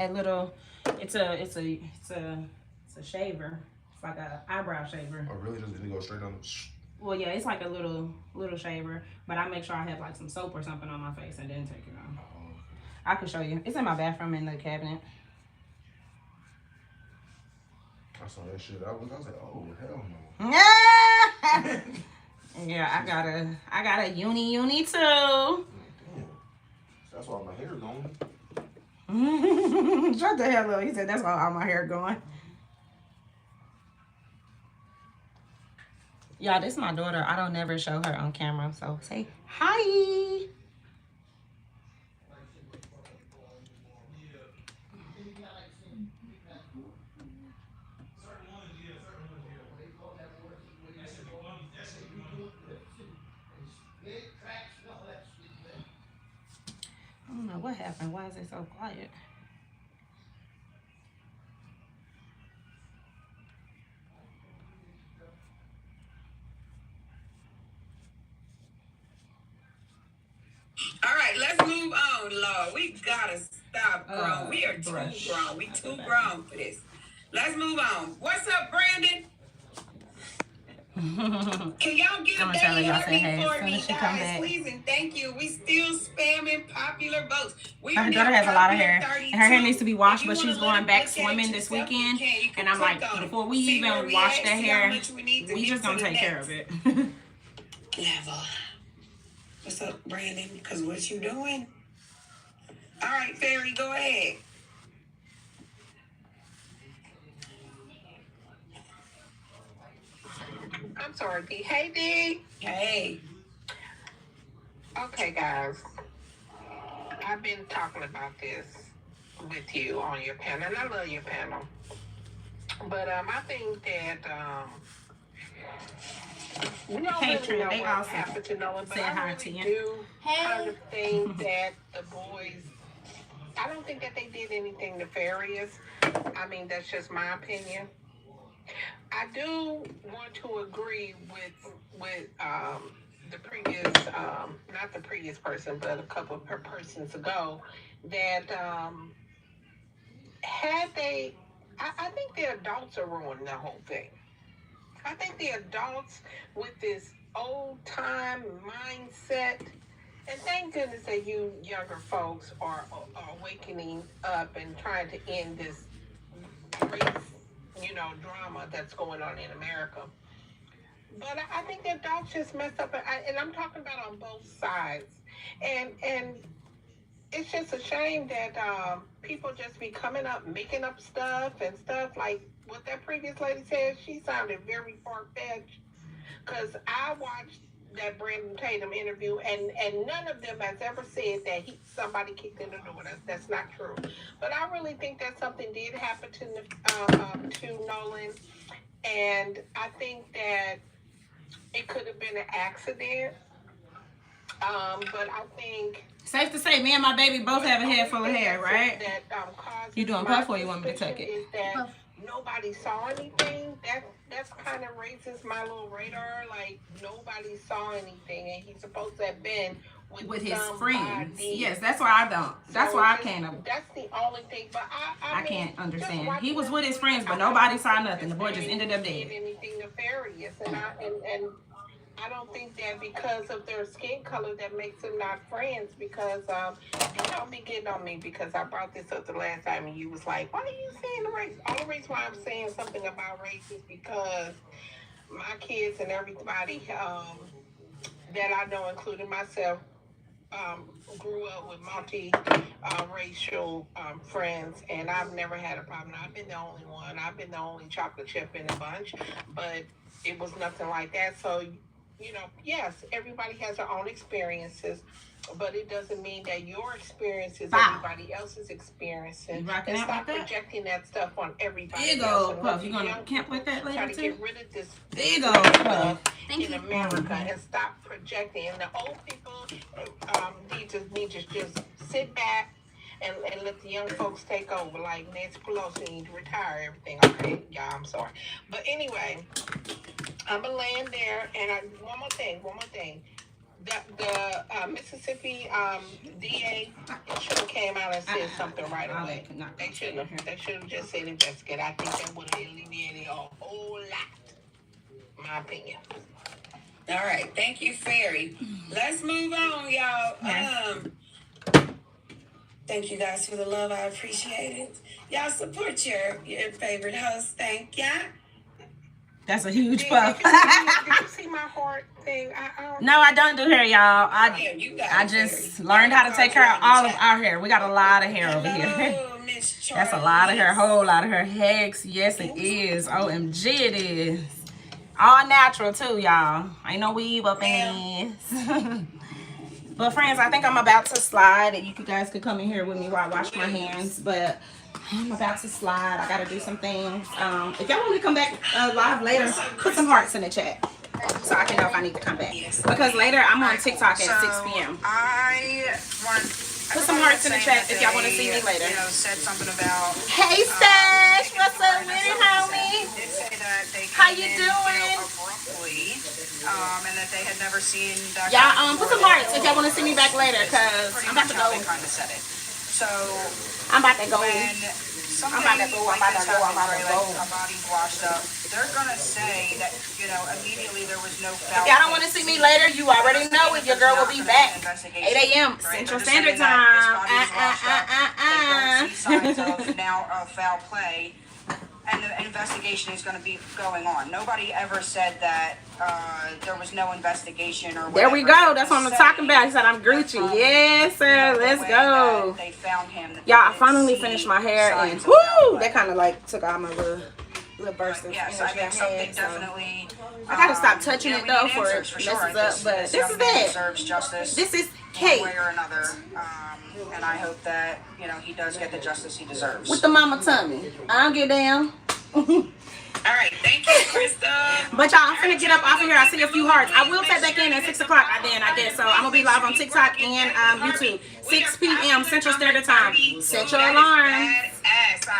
little. It's a shaver. It's like a eyebrow shaver. Oh, really? Does it go straight on? Well, yeah, it's like a little shaver, but I make sure I have like some soap or something on my face and then take it off. Oh, okay. I can show you. It's in my bathroom in the cabinet. I saw that shit. I was like, oh hell no. Yeah, I got a uni too. Damn. That's why my hair going. Shut the hell up. He said that's why all my hair going. Y'all, this is my daughter. I don't never show her on camera. So say hi. I don't know what happened. Why is it so quiet? All right, let's move on, Lord. We gotta stop grown. We are too grown. We too grown for this. Let's move on. What's up, Brandon? Can y'all get a Daily Harvey for me, guys, please? And thank you. We still spamming popular votes. Her daughter has a lot of hair. And her hair needs to be washed, but she's going back swimming this weekend. And I'm like, before we even wash that hair, we just gonna take care of it. Never. What's up, Brandon? Because what you doing? All right, Fairy, go ahead. I'm sorry, D. Hey, D. Hey. Okay, guys. I've been talking about this with you on your panel, and I love your panel. But I think that we don't really know what happened to Nolan, but I really do kind of think that the boys, I don't think that they did anything nefarious. I mean, that's just my opinion. I do want to agree with the previous, not the previous person, but a couple of persons ago, that had they, I think the adults are ruining the whole thing. I think the adults with this old time mindset, and thank goodness that you younger folks are wakening up and trying to end this race, drama that's going on in America. But I think the adults just messed up, and I'm talking about on both sides. And it's just a shame that people just be coming up, making up stuff and stuff like what that previous lady said. She sounded very far-fetched, because I watched that Brandon Tatum interview, and none of them has ever said that somebody kicked in the door. That's not true. But I really think that something did happen to Nolan, and I think that it could have been an accident. But I think safe to say, me and my baby both have a head full of hair, right? You doing puff or you want me to tuck it? Is that nobody saw anything. That's kind of raises my little radar. Like, nobody saw anything, and he's supposed to have been with his friends. Yes, that's why I don't. That's why I can't. That's the only thing. But I can't understand. He was with his friends, but nobody saw nothing. The boy just ended up dead. Anything nefarious, and I don't think that because of their skin color that makes them not friends, because you don't be getting on me because I brought this up the last time and you was like, why are you saying the race? All the reason why I'm saying something about race is because my kids and everybody that I know, including myself, grew up with multi-racial friends, and I've never had a problem. I've been the only one. I've been the only chocolate chip in the bunch, but it was nothing like that. So, yes, everybody has their own experiences, but it doesn't mean that your experience is everybody else's experiences. And stop projecting that stuff on everybody else. There you go, Puff. You gonna camp like that later, too? Try to get rid of this. There you go, Puff. In America, and stop projecting. And the old people need to just sit back and let the young folks take over. Like Nancy Pelosi need to retire everything. Okay, y'all, I'm sorry. But anyway, I'm going to land there. And one more thing. The Mississippi DA should have came out and said something right away. They should have just said investigate. I think that would have alleviated a whole lot, in my opinion. All right, thank you, Fairy. Let's move on, y'all. Thank you guys for the love. I appreciate it. Y'all support your favorite host. Thank ya. That's a huge puff. Did you see my heart thing? No, I don't do hair, y'all. I just learned how to take care of all of our hair. We got a lot of hair over here. That's a lot of hair, a whole lot of hair. Hex, yes it is. OMG it is. All natural too, y'all. Ain't no weave up in this. But friends, I think I'm about to slide. You guys could come in here with me while I wash my hands. But I'm about to slide. I gotta do some things. If y'all want me to come back live later, put some hearts in the chat so I can know if I need to come back. Because later I'm on TikTok at 6 p.m. Put some hearts in the chat if y'all want to see me later. Said something about. Hey, Stash, what's up with it, homie? How you doing? Abruptly, and that they had never seen. Y'all, put some hearts if y'all want to see me back later, cause I'm about to go. So I'm about to go. When something like this happens, right, like a body's washed up, they're gonna say that, you know, immediately there was no foul. If y'all don't want to see me later, you already know it. Your girl will be back 8 a.m. Central Standard Time. Signs of now of foul play, and the investigation is going to be going on. Nobody ever said that there was no investigation or whatever. There we go. That's what I'm talking about. He said I'm Gucci. Yes, sir. Let's go. They found him. Y'all, I finally finished my hair, and whoo, that kind of like took all my little bursts of yes, I think something definitely. I gotta stop touching it though for it messes up. But this is it. Deserves justice. This is one way or another, and I hope that he does get the justice he deserves. With the mama tummy, I'll get down. All right, thank you, Krista. But y'all, I'm finna get up off of here. I see a few hearts. I will tap back in at 6 o'clock. I guess. So I'm gonna be live on TikTok and YouTube, 6 p.m. Central Standard Time. Set your alarms.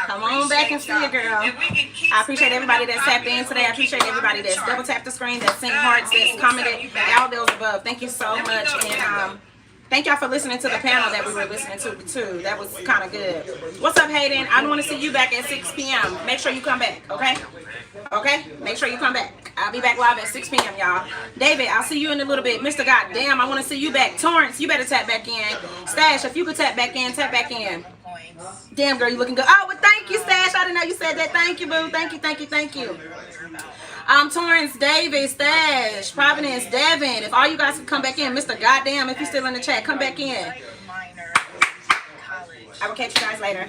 Come on back and see it, girl. I appreciate everybody that's tapped in today. I appreciate everybody that's double tapped the screen, that's sent hearts, that's commented, all those above. Thank you so much. And thank y'all for listening to the panel that we were listening to too. That was kind of good. What's up, Hayden? I want to see you back at 6 p.m. Make sure you come back, okay? Okay? Make sure you come back. I'll be back live at 6 p.m., y'all. David, I'll see you in a little bit. Mr. Goddamn, I want to see you back. Torrance, you better tap back in. Stash, if you could tap back in, tap back in. Damn, girl, you looking good. Oh, well, thank you, Stash. I didn't know you said that. Thank you, boo. Thank you, thank you, thank you. Torrance, David, Stash, Providence, Devin. If all you guys can come back in, Mr. Goddamn, if you're still in the chat, come back in. I will catch you guys later.